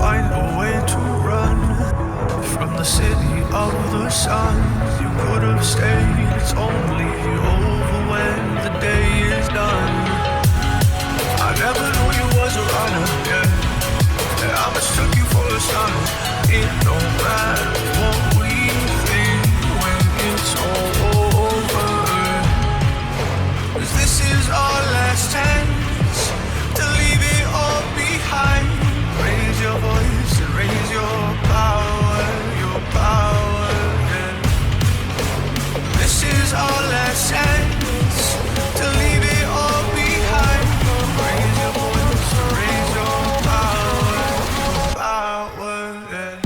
find a way to run from the city of the sun. You could have stayed, it's only over when the day is done. I never knew you was a runner, yeah. I mistook you for a son. It don't matter what we think when it's all over. 'Cause this is our last chance to leave it all behind. Raise your voice and raise your power, yeah. This is our last chance to leave it all behind. Raise your voice and raise your power, yeah.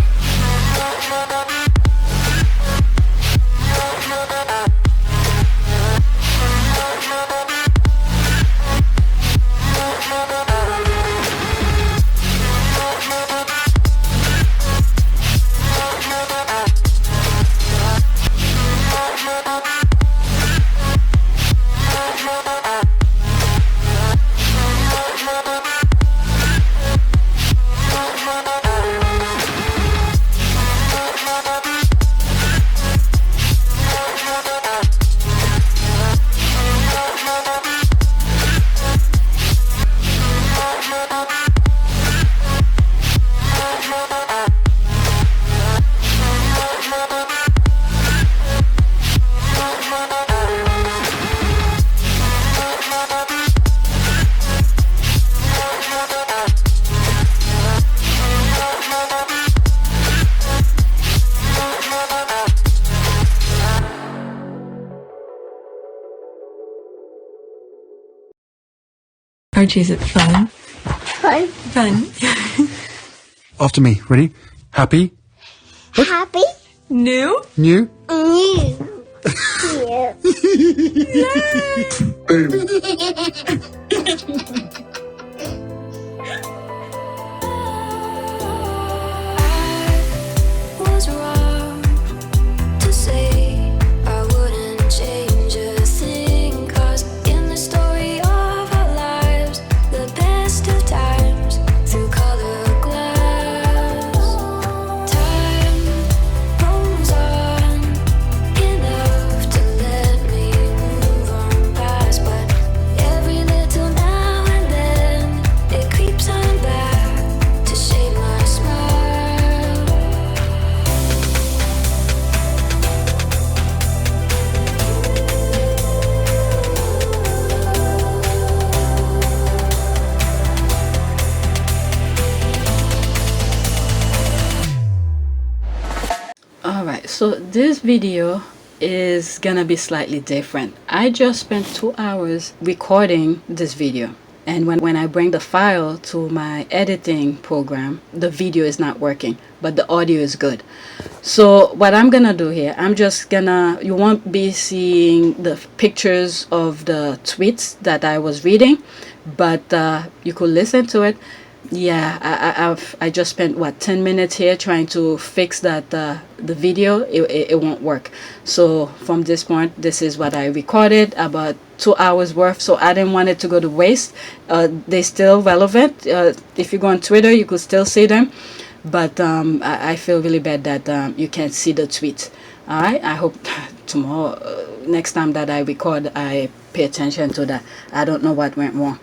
Archie, is it fun? Fun. Fun. After me. Ready? Happy? Happy. New? New? New. Was wrong to say I wouldn't change a thing, 'cause in the story of our lives, the best of times through color glass, time rolls on enough to let me move on past, but every little now and then it creeps on back to shape my smile. Alright, so this video is gonna be slightly different. I just spent 2 hours recording this video, and when I bring the file to my editing program, the video is not working, but the audio is good. So what I'm gonna do here, you won't be seeing the pictures of the tweets that I was reading, but you could listen to it. Yeah, I just spent 10 minutes here trying to fix that the video. It won't work. So from this point, this is what I recorded, about 2 hours worth. So I didn't want it to go to waste. They're still relevant. If you go on Twitter, you could still see them, but I feel really bad that you can't see the tweets. All right, I hope tomorrow, next time that I record, I pay attention to that. I don't know what went wrong.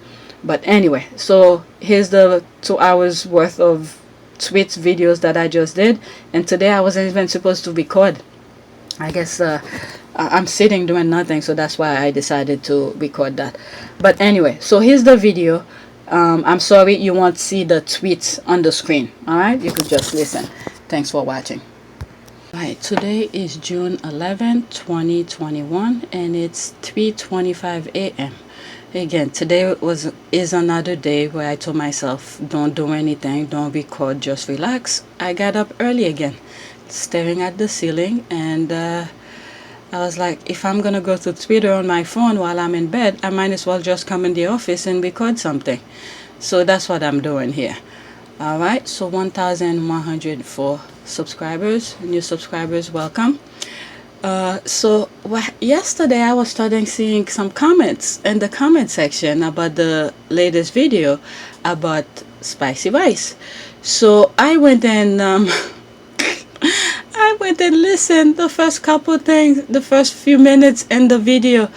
But anyway, so here's the 2 hours worth of tweets videos that I just did, and today I wasn't even supposed to record. I guess I'm sitting doing nothing, so that's why I decided to record that. But anyway, so here's the video. I'm sorry you won't see the tweets on the screen. All right, you could just listen. Thanks for watching. All right, today is June 11, 2021, and it's 3:25 a.m. Again, today is another day where I told myself, don't do anything, don't record, just relax. I got up early again, staring at the ceiling, and I was like, if I'm gonna go to Twitter on my phone while I'm in bed, I might as well just come in the office and record something. So that's what I'm doing here. All right, so 1,104 subscribers, new subscribers, welcome. Yesterday I was starting seeing some comments in the comment section about the latest video about spicy rice. So I went and I went and listened the first couple things, the first few minutes in the video.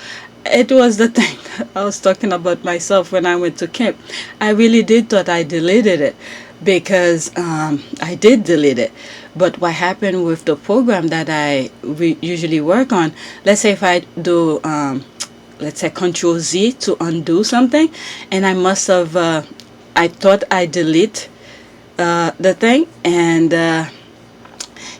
It was the thing I was talking about myself when I went to camp. I really did thought I deleted it because I did delete it. But what happened with the program that I usually work on, let's say if I do, let's say Control Z to undo something, and I must have, I thought I delete the thing, and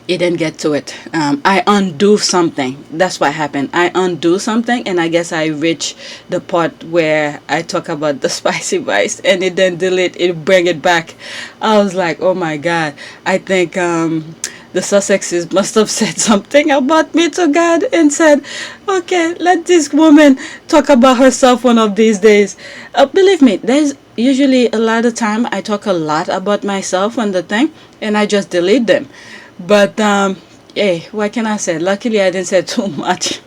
it didn't get to it. I undo something. That's what happened. I undo something, and I guess I reached the part where I talk about the spicy rice, and it then delete it, bring it back. I was like, oh my god. I think the Sussexes must have said something about me to God and said, okay, let this woman talk about herself one of these days. Believe me, there's usually a lot of time I talk a lot about myself on the thing, and I just delete them. But hey, what can I say? Luckily I didn't say too much.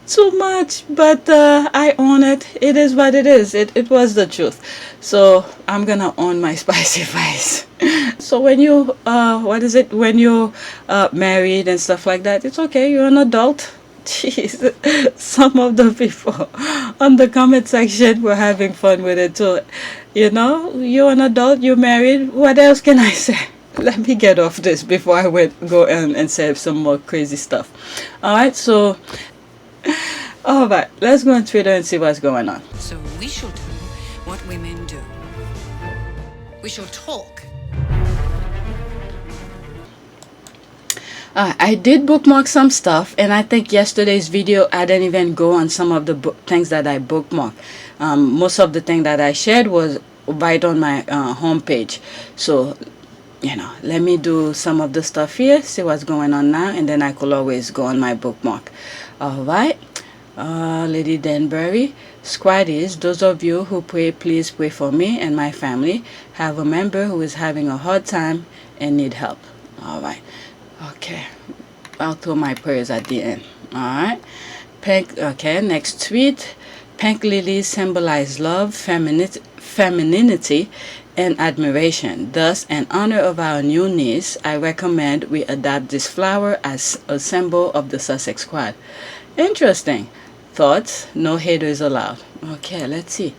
Too much, but I own it. It is what it is. It was the truth. So I'm gonna own my spicy rice. So when you what is it, when you're married and stuff like that, it's okay, you're an adult. Jeez, some of the people on the comment section were having fun with it too. You know, you're an adult, you're married, what else can I say? Let me get off this before I go and say some more crazy stuff. Alright, so alright, let's go on Twitter and see what's going on. So we shall do what women do. We shall talk. I did bookmark some stuff, and I think yesterday's video I didn't even go on some of the things that I bookmarked. Most of the thing that I shared was right on my homepage. So you know, let me do some of the stuff here, see what's going on now, and then I could always go on my bookmark. Alright, Lady Denbury, Squaddies, those of you who pray, please pray for me and my family. Have a member who is having a hard time and need help. Alright, okay, I'll throw my prayers at the end. Alright, pink, okay, next tweet. Pink lilies symbolize love, femininity, and admiration. Thus, in honor of our new niece, I recommend we adopt this flower as a symbol of the Sussex squad. Interesting. Thoughts? No haters allowed. Okay, let's see.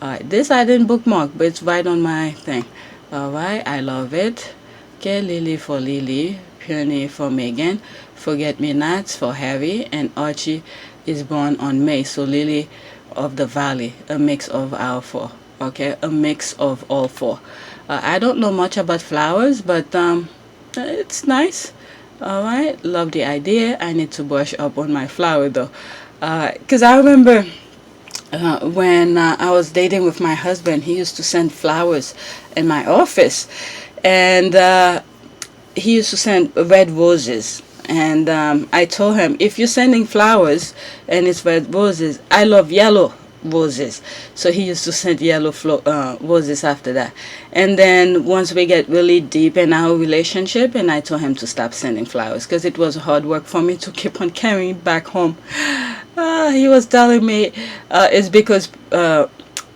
Alright, this I didn't bookmark, but it's right on my thing. Alright, I love it. Okay, Lily for Lily, Peony for Meghan, Forget-Me-Nots for Harry, and Archie is born on May. So Lily of the Valley, a mix of our four. Okay, a mix of all four. I don't know much about flowers, but it's nice. Alright, love the idea. I need to brush up on my flower though, because I remember when I was dating with my husband, he used to send flowers in my office, and he used to send red roses. And I told him, if you're sending flowers and it's red roses, I love yellow roses. So he used to send yellow roses after that. And then once we get really deep in our relationship, and I told him to stop sending flowers because it was hard work for me to keep on carrying back home. He was telling me it's because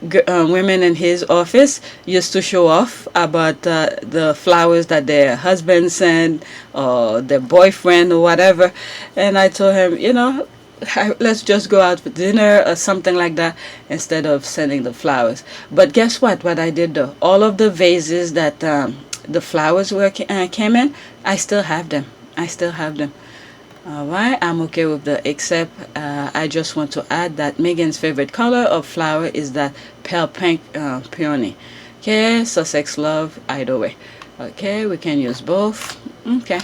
women in his office used to show off about the flowers that their husband sent or their boyfriend or whatever. And I told him, you know, let's just go out for dinner or something like that instead of sending the flowers. But guess what I did though? All of the vases that the flowers came in, I still have them. Alright, I'm okay with the except I just want to add that Meghan's favorite color of flower is that pale pink peony. Okay, Sussex love either way. Okay, we can use both. Okay.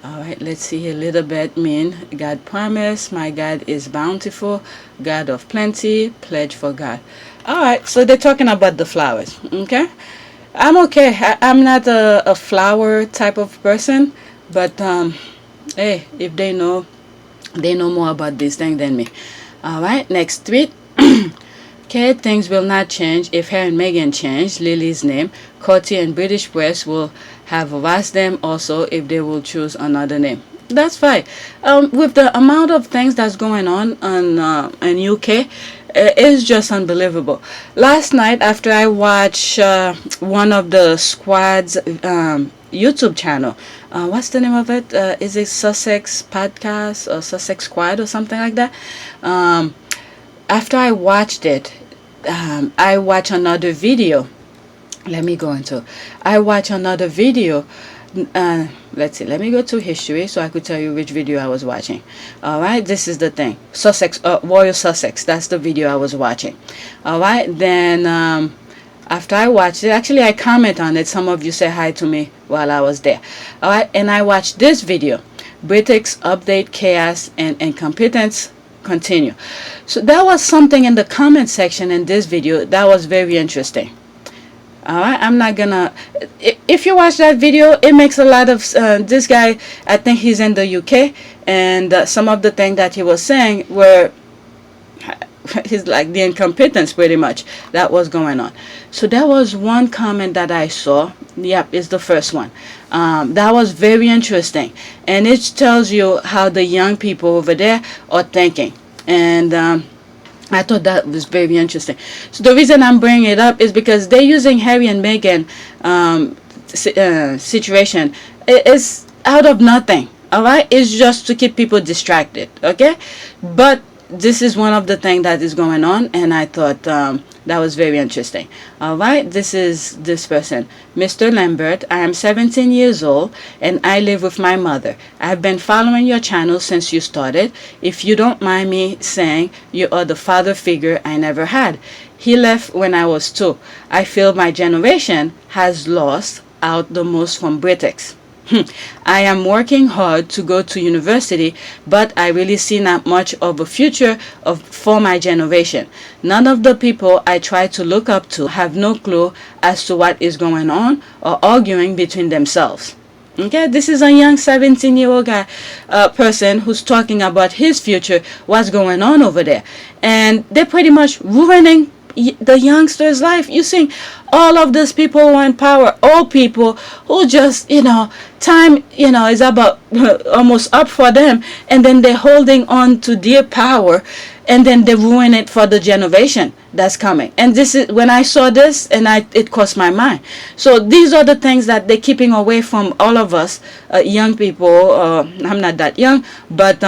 Alright, let's see a little bit. Mean God promise, my God is bountiful, God of plenty, pledge for God. Alright, so they're talking about the flowers. Okay, I'm okay. I'm not a flower type of person, but hey, if they know more about this thing than me. Alright, next tweet. Okay, things will not change if Harry and Meghan change Lily's name. Courtier and British press will have harassed them also if they will choose another name. That's fine. With the amount of things that's going on in UK, It's just unbelievable. Last night, after I watched one of the squad's YouTube channel, what's the name of it? Is it Sussex Podcast or Sussex Squad or something like that? After I watched it, I watched another video. Let me go into. I watched another video. Let's see. Let me go to history so I could tell you which video I was watching. All right, this is the thing. Sussex, Royal Sussex. That's the video I was watching. All right, then after I watched it, actually I comment on it. Some of you say hi to me while I was there. All right, and I watched this video. British update chaos and incompetence continue. So there was something in the comment section in this video that was very interesting. Alright, I'm not gonna. If you watch that video, it makes a lot of this guy, I think he's in the UK, and some of the things that he was saying were he's like the incompetence pretty much that was going on. So there was one comment that I saw. Yep, it's the first one. That was very interesting, and it tells you how the young people over there are thinking, and I thought that was very interesting. So the reason I'm bringing it up is because they're using Harry and Meghan situation. It's out of nothing. All right, it's just to keep people distracted. Okay, but this is one of the things that is going on, and I thought that was very interesting. All right, this is this person, Mr. Lambert. I am 17 years old and I live with my mother. I've been following your channel since you started. If you don't mind me saying, you are the father figure I never had. He left when I was 2. I feel my generation has lost out the most from British. I am working hard to go to university, but I really see not much of a future for my generation. None of the people I try to look up to have no clue as to what is going on or arguing between themselves. Okay, this is a young 17-year-old guy, person who's talking about his future, what's going on over there, and they're pretty much ruining the youngster's life. You see all of these people who are in power, all people who just, time, is about almost up for them, and then they're holding on to their power, and then they ruin it for the generation that's coming. And this is when I saw this, and it crossed my mind. So these are the things that they're keeping away from all of us, young people. I'm not that young, but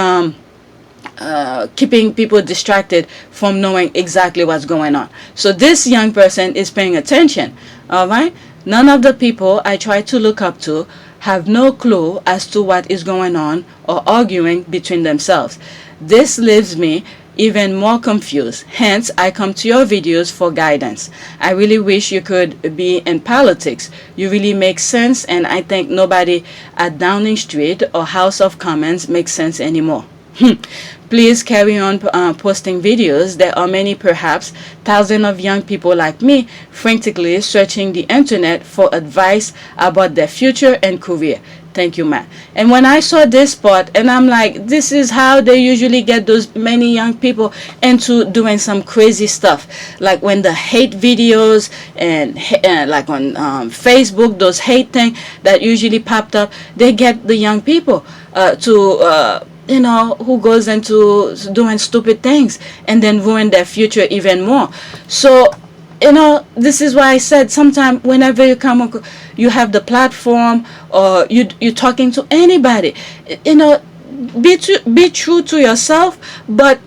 keeping people distracted from knowing exactly what's going on. So this young person is paying attention. All right, none of the people I try to look up to have no clue as to what is going on or arguing between themselves. This leaves me even more confused. Hence, I come to your videos for guidance. I really wish you could be in politics. You really make sense, and I think nobody at Downing Street or House of Commons makes sense anymore. Please carry on posting videos. There are many, perhaps thousands of young people like me frantically searching the internet for advice about their future and career. Thank you, Matt. And when I saw this part, and I'm like, this is how they usually get those many young people into doing some crazy stuff. Like when the hate videos and like on Facebook, those hate things that usually popped up, they get the young people who goes into doing stupid things and then ruin their future even more. So, this is why I said sometimes whenever you have the platform, or you're talking to anybody, be true to yourself, but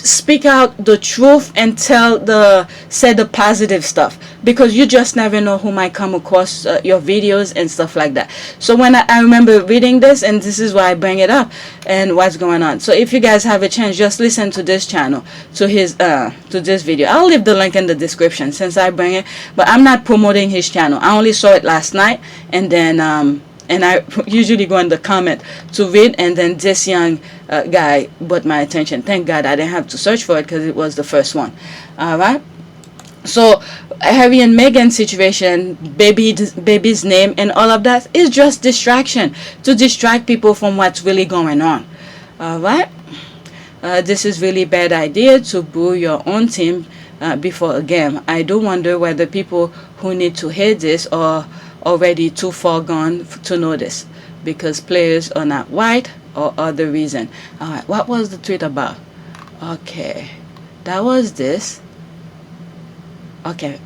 speak out the truth and say the positive stuff, because you just never know who might come across your videos and stuff like that. So when I remember reading this, and this is why I bring it up and what's going on. So if you guys have a chance, just listen to this channel, to this video. I'll leave the link in the description since I bring it, but I'm not promoting his channel. I only saw it last night, and then and I usually go in the comment to read, and then this young guy brought my attention. Thank God I didn't have to search for it, because it was the first one. All right. So Harry and Meghan situation, baby's name and all of that is just distraction, to distract people from what's really going on. All right. This is really bad idea to boo your own team before a game. I do wonder whether people who need to hear this are already too far gone to know this, because players are not white or other reason. All right, what was the tweet about? Okay, that was this. Okay.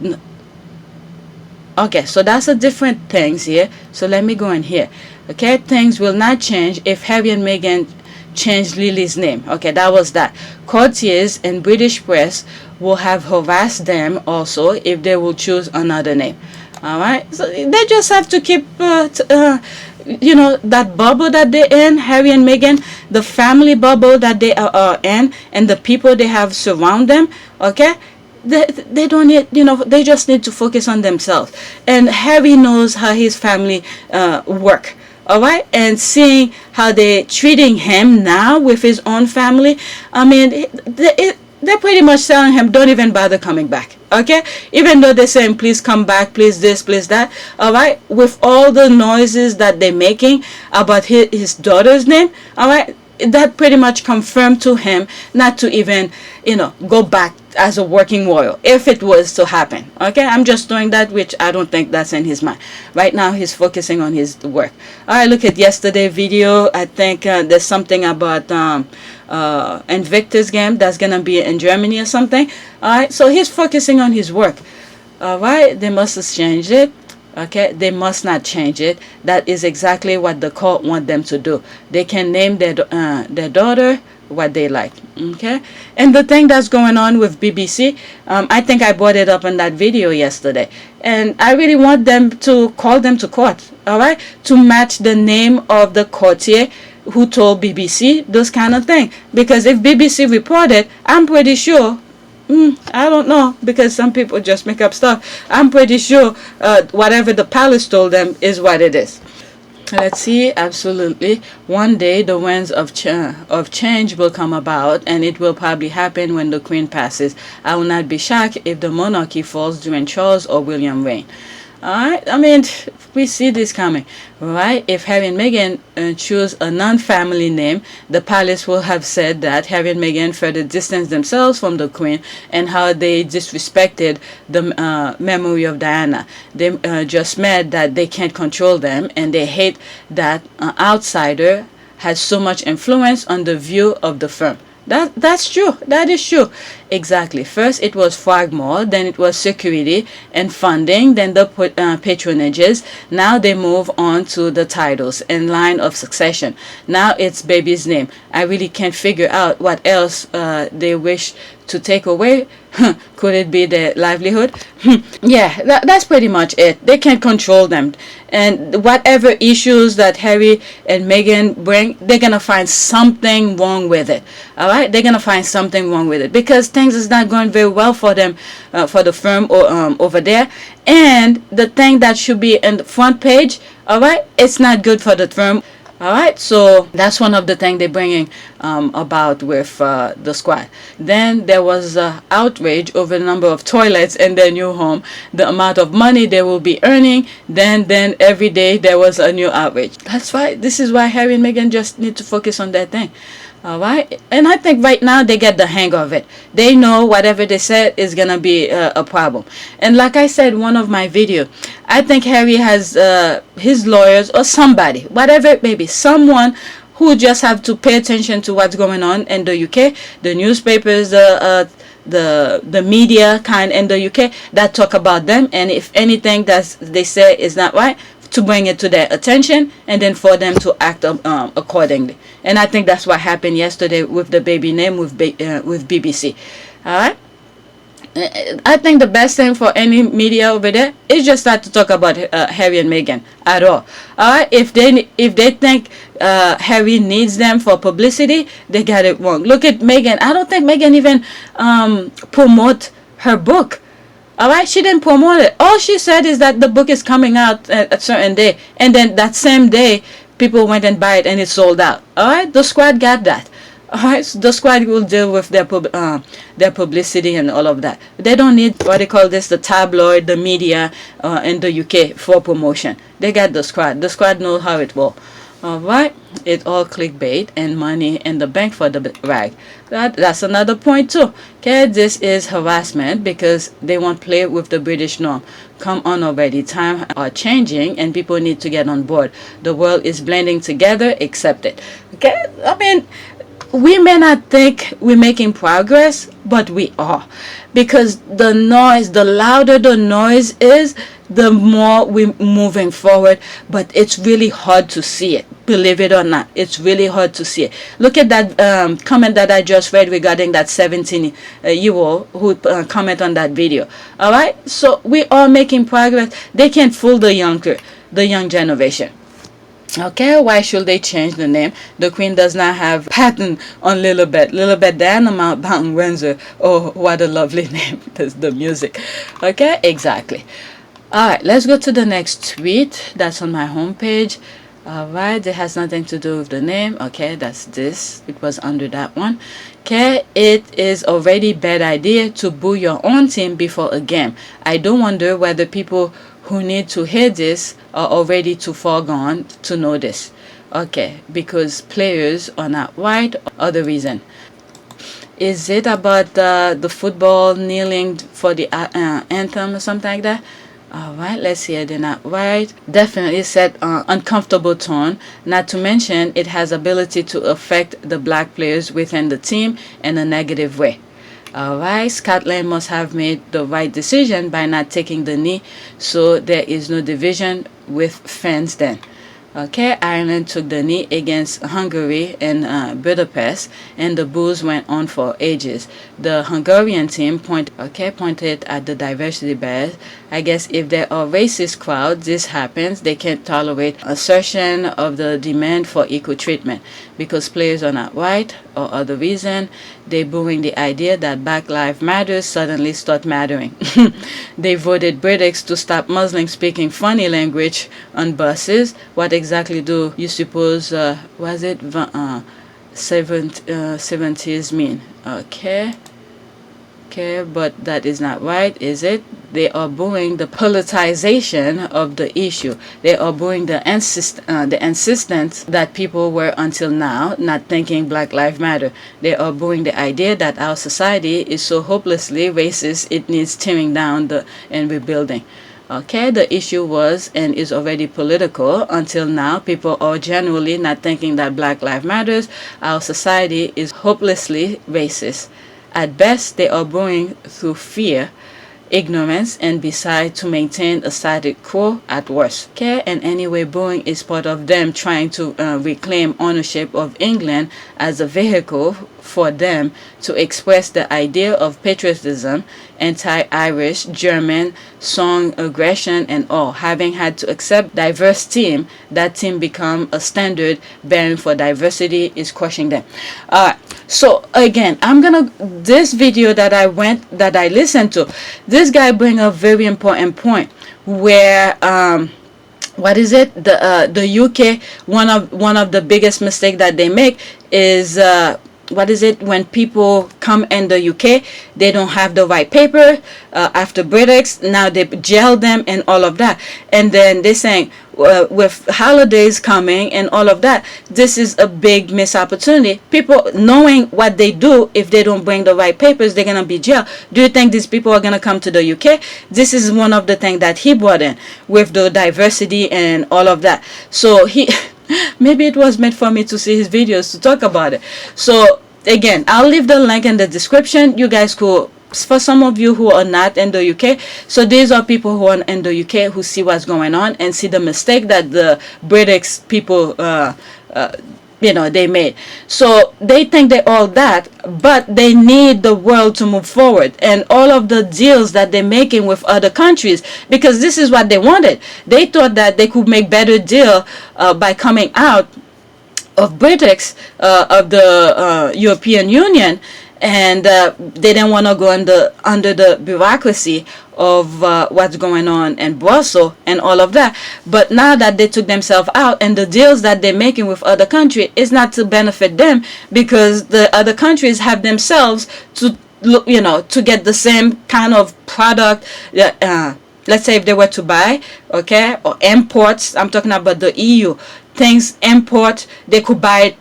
Okay, so that's a different things here. So let me go in here. Okay, things will not change if Harry and Meghan change Lily's name. Okay, that was that. Courtiers and British press will have harassed them also if they will choose another name. All right, so they just have to keep that bubble that they're in, Harry and Meghan, the family bubble that they are in, and the people they have surround them. Okay, they don't need, they just need to focus on themselves. And Harry knows how his family work. All right, and seeing how they're treating him now with his own family, I mean, they're pretty much telling him, don't even bother coming back. Okay, even though they're saying, please come back, please this, please that. All right, with all the noises that they're making about his daughter's name, all right, that pretty much confirmed to him not to even, go back as a working royal if it was to happen. Okay, I'm just doing that, which I don't think that's in his mind right now. He's focusing on his work. All right, look at yesterday's video. I think there's something about Invictus game that's gonna be in Germany or something. All right, so he's focusing on his work. All right, they must have changed it. Okay, they must not change it. That is exactly what the court want them to do. They can name their daughter what they like. Okay, and the thing that's going on with BBC, I think I brought it up in that video yesterday, and I really want them to call them to court. All right, to match the name of the courtier who told BBC those kind of thing. Because if BBC reported, I'm pretty sure, I don't know, because some people just make up stuff. I'm pretty sure whatever the palace told them is what it is. Let's see. Absolutely, one day the winds of change will come about, and it will probably happen when the Queen passes. I will not be shocked if the monarchy falls during Charles or William reign. Alright, I mean, we see this coming, right? If Harry and Meghan choose a non-family name, the palace will have said that Harry and Meghan further distanced themselves from the Queen and how they disrespected the memory of Diana. They just meant that they can't control them, and they hate that an outsider has so much influence on the view of the firm. That's true. That is true. Exactly. First it was Frogmore, then it was security and funding, then the patronages. Now they move on to the titles and line of succession. Now it's baby's name. I really can't figure out what else they wish to take away. Could it be their livelihood? Yeah, that's pretty much it. They can't control them, and whatever issues that Harry and Meghan bring, they're gonna find something wrong with it. All right, they're gonna find something wrong with it because things is not going very well for them, for the firm over there. And the thing that should be in the front page, all right, it's not good for the firm. All right, so that's one of the things they're bringing about with the squad. Then there was outrage over the number of toilets in their new home, the amount of money they will be earning. Then every day there was a new outrage. That's why, this is why Harry and Meghan just need to focus on that thing. All right, and I think right now they get the hang of it. They know whatever they said is gonna be a problem. And like I said, one of my video, I think Harry has his lawyers or somebody, whatever it may be, someone who just have to pay attention to what's going on in the UK, the newspapers, the media kind in the UK that talk about them, and if anything that they say is not right, to bring it to their attention, and then for them to act accordingly. And I think that's what happened yesterday with the baby name with BBC. All right, I think the best thing for any media over there is just not to talk about Harry and Meghan at all. All right, if they think Harry needs them for publicity, they got it wrong. Look at Meghan. I don't think Meghan even promote her book. All right, she didn't promote it. All she said is that the book is coming out at a certain day, and then that same day people went and buy it and it sold out. All right, the squad got that. All right, so the squad will deal with their publicity and all of that. They don't need what they call this, the tabloid, the media in the UK for promotion. They got the squad. The squad knows how it will. All right, it's all clickbait and money in the bank for the rag. That's another point too. Okay, this is harassment because they won't play with the British norm. Come on already, time are changing and people need to get on board. The world is blending together, accept it. Okay, I mean, we may not think we're making progress, but we are, because the louder the noise is, the more we're moving forward. But it's really hard to see it, believe it or not. It's really hard to see it. Look at that comment that I just read regarding that 17-year-old who comment on that video. All right, so we are making progress. They can't fool the young generation. Okay, why should they change the name? The Queen does not have patent on Lilibet Diana Mountbatten Windsor. Oh, what a lovely name. That's the music. Okay, exactly. Alright, let's go to the next tweet that's on my homepage. Alright, it has nothing to do with the name. Okay, that's this. It was under that one. Okay, it is already bad idea to boo your own team before a game. I do wonder whether people who need to hear this are already too far gone to know this. Okay, because players are not white or the reason. Is it about the football kneeling for the anthem or something like that? Alright, let's see. They're not white. Definitely set uncomfortable tone. Not to mention, it has ability to affect the black players within the team in a negative way. Alright, Scotland must have made the right decision by not taking the knee, so there is no division with fans then. Okay, Ireland took the knee against Hungary in Budapest, and the boos went on for ages. The Hungarian team pointed at the diversity badge. I guess if there are racist crowds, this happens. They can't tolerate assertion of the demand for equal treatment because players are not white or other reason. They booing the idea that Black Lives Matter suddenly start mattering. They voted British to stop Muslims speaking funny language on buses. What exactly do you suppose was it 70s mean? Okay, but that is not right, is it? They are booing the politicization of the issue. They are booing the insistence that people were until now not thinking Black Lives Matter. They are booing the idea that our society is so hopelessly racist it needs tearing down and rebuilding. Okay, the issue was and is already political. Until now, people are generally not thinking that Black Lives Matters. Our society is hopelessly racist. At best, they are booing through fear, ignorance, and beside to maintain a status quo at worst. Okay, and anyway, booing is part of them trying to reclaim ownership of England as a vehicle for them to express the idea of patriotism, anti-Irish, German, song aggression, and all. Having had to accept diverse team, that team become a standard bearing for diversity is crushing them. So again, this video that I listened to, this guy bring a very important point where what is it? The UK, one of the biggest mistake that they make is what is it, when people come in the UK, they don't have the right paper after Brexit. Now they jail them and all of that, and then they're saying with holidays coming and all of that, this is a big missed opportunity. People knowing what they do, if they don't bring the right papers, they're gonna be jailed. Do you think these people are gonna come to the UK? This is one of the things that he brought in with the diversity and all of that. So he maybe it was meant for me to see his videos to talk about it. So again, I'll leave the link in the description. You guys could, for some of you who are not in the UK, so these are people who are in the UK who see what's going on and see the mistake that the British people they made. So they think they're all that, but they need the world to move forward and all of the deals that they're making with other countries, because this is what they wanted. They thought that they could make better deal by coming out of British of the European Union, and they didn't want to go under the bureaucracy of what's going on in Brussels and all of that. But now that they took themselves out, and the deals that they're making with other countries is not to benefit them, because the other countries have themselves to to get the same kind of product. Let's say if they were to buy, okay, or imports, I'm talking about the EU things, import, they could buy it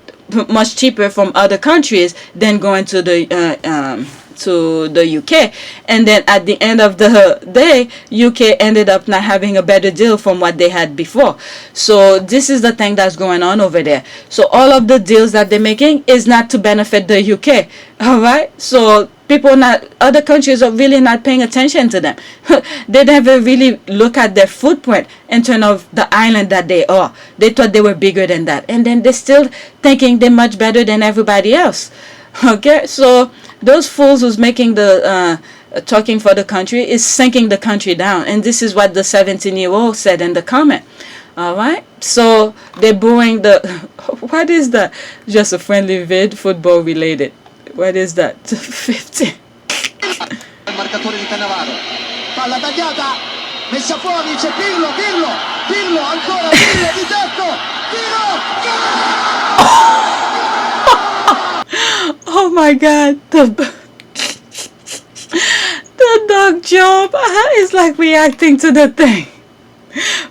much cheaper from other countries than going to the to the UK, and then at the end of the day, UK ended up not having a better deal from what they had before. So this is the thing that's going on over there. So all of the deals that they're making is not to benefit the UK. All right, so other countries are really not paying attention to them. They never really look at their footprint in terms of the island that they are. They thought they were bigger than that, and then they're still thinking they're much better than everybody else. Okay, so those fools who's making the talking for the country is sinking the country down, and this is what the 17-year-old said in the comment. All right, so they're booing the what is that? Just a friendly vid, football related. What is that? 50. Il marcatore di Cannavaro. Palla tagliata, messa fuori, c'è Pirlo, ancora Pirlo di tetto, tiro! Oh my God, the dog jump is like reacting to the thing.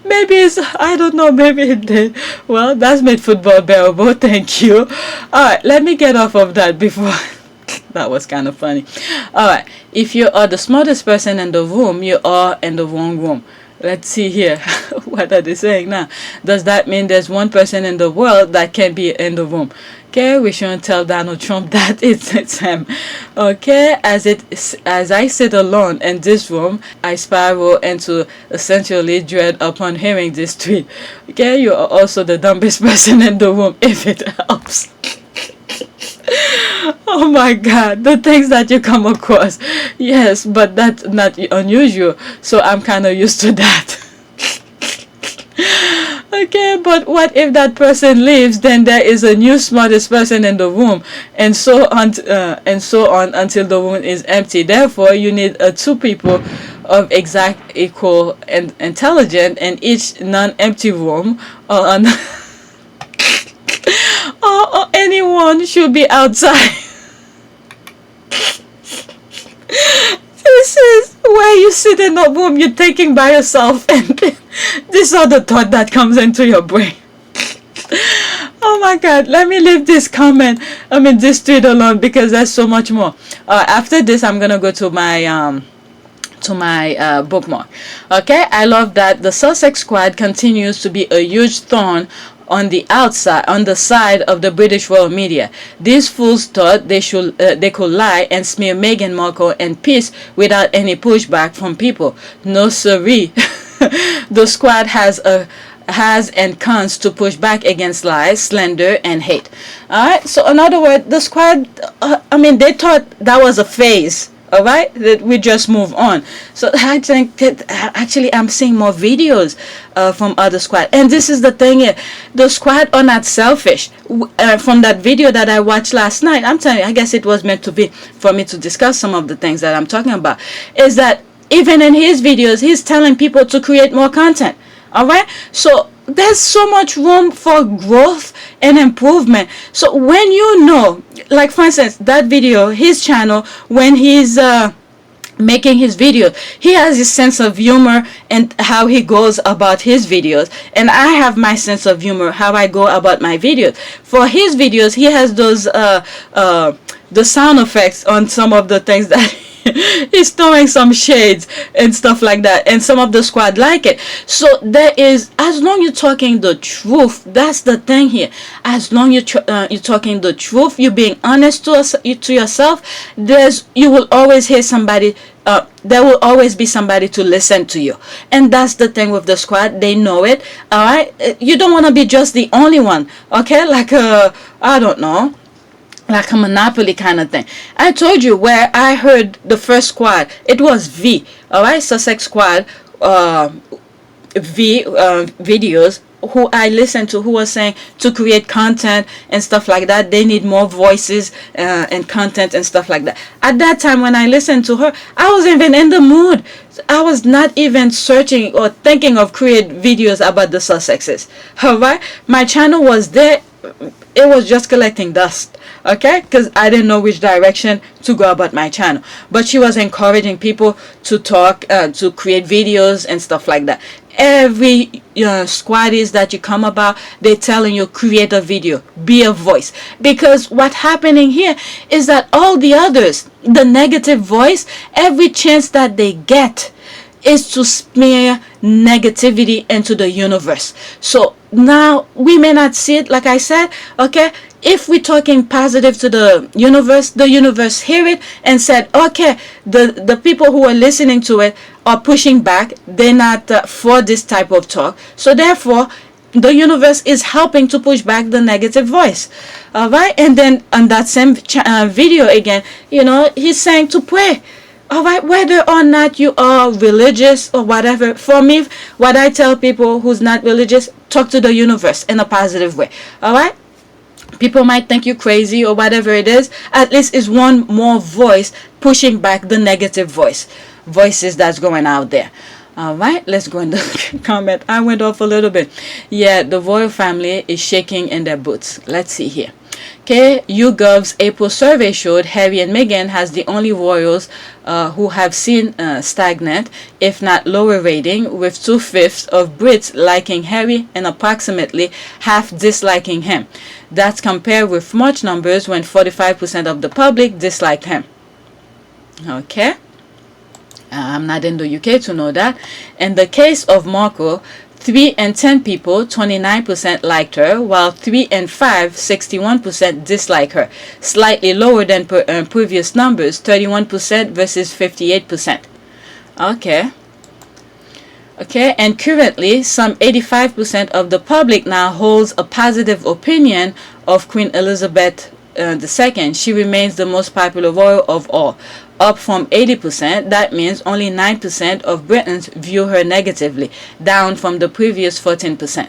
Maybe it's, I don't know, maybe it did. Well, that's made football bearable, thank you. Alright, let me get off of that before. That was kind of funny. Alright, if you are the smartest person in the room, you are in the wrong room. Let's see here. What are they saying now? Does that mean there's one person in the world that can be in the room? Okay, we shouldn't tell Donald Trump that it's him. Okay, as I sit alone in this room, I spiral into essentially dread upon hearing this tweet. Okay, you are also the dumbest person in the room, if it helps. Oh my God, the things that you come across. Yes, but that's not unusual, so I'm kind of used to that. Okay, but what if that person leaves? Then there is a new smartest person in the room, and so on until the room is empty. Therefore, you need two people of exact equal and intelligent in each non-empty room, or anyone should be outside. This is where you sit in a room, you're thinking by yourself, and this other thought that comes into your brain. Oh my God, let me leave this this tweet alone, because there's so much more. After this, I'm gonna go to my bookmark. Okay, I love that the Sussex squad continues to be a huge thorn on the side of the British royal media. These fools thought they could lie and smear Meghan Markle and peace without any pushback from people. No siree. The squad has and cons to push back against lies, slander, and hate. Alright, so in other words, the squad, they thought that was a phase. Alright, that we just move on. So I think that actually I'm seeing more videos from other squad, and this is the thing here: the squad are not selfish. From that video that I watched last night, I'm telling you, I guess it was meant to be for me to discuss some of the things that I'm talking about. Is that even in his videos, he's telling people to create more content. Alright, so there's so much room for growth and improvement. So when you know, like for instance, that video, his channel, when he's making his videos, he has his sense of humor and how he goes about his videos, and I have my sense of humor how I go about my videos. For his videos, he has those the sound effects on some of the things that he's throwing some shades and stuff like that, and some of the squad like it. So there is, as long you're talking the truth, that's the thing here. As long you're talking the truth, you're being honest to yourself, you will always hear somebody. There will always be somebody to listen to you, and that's the thing with the squad. They know it. All right, you don't want to be just the only one. Okay, like I don't know, like a monopoly kind of thing. I told you where I heard the first squad. It was V. All right, Sussex squad V videos, who I listened to, who was saying to create content and stuff like that, they need more voices and content and stuff like that. At that time when I listened to her, I wasn't even in the mood. I was not even searching or thinking of create videos about the Sussexes. Alright, my channel was there it was just collecting dust, okay, because I didn't know which direction to go about my channel. But she was encouraging people to talk, to create videos and stuff like that. Every squaddies that you come about, they're telling you create a video, be a voice, because what's happening here is that all the others, the negative voice, every chance that they get is to smear negativity into the universe. So now we may not see it, like I said, okay, if we're talking positive to the universe hear it and said, okay, the people who are listening to it are pushing back, they're not for this type of talk, so therefore the universe is helping to push back the negative voice. All right, and then on that same video again, he's saying to pray. All right, whether or not you are religious or whatever, for me, what I tell people who's not religious, talk to the universe in a positive way. All right, people might think you crazy or whatever it is. At least it's one more voice pushing back the negative voices that's going out there. All right, let's go in the comment. I went off a little bit. Yeah, the royal family is shaking in their boots. Let's see here. Okay, YouGov's April survey showed Harry and Meghan has the only royals who have seen stagnant, if not lower rating, with 2/5 of Brits liking Harry and approximately half disliking him. That's compared with March numbers when 45% of the public disliked him. Okay, I'm not in the UK to know that. In the case of Markle, 3 in 10 people, 29% liked her, while 3 in 5, 61% dislike her. Slightly lower than previous numbers, 31% versus 58%. Okay. Okay, and currently, some 85% of the public now holds a positive opinion of Queen Elizabeth II. She remains the most popular royal of all. Up from 80%, that means only 9% of Britons view her negatively, down from the previous 14%.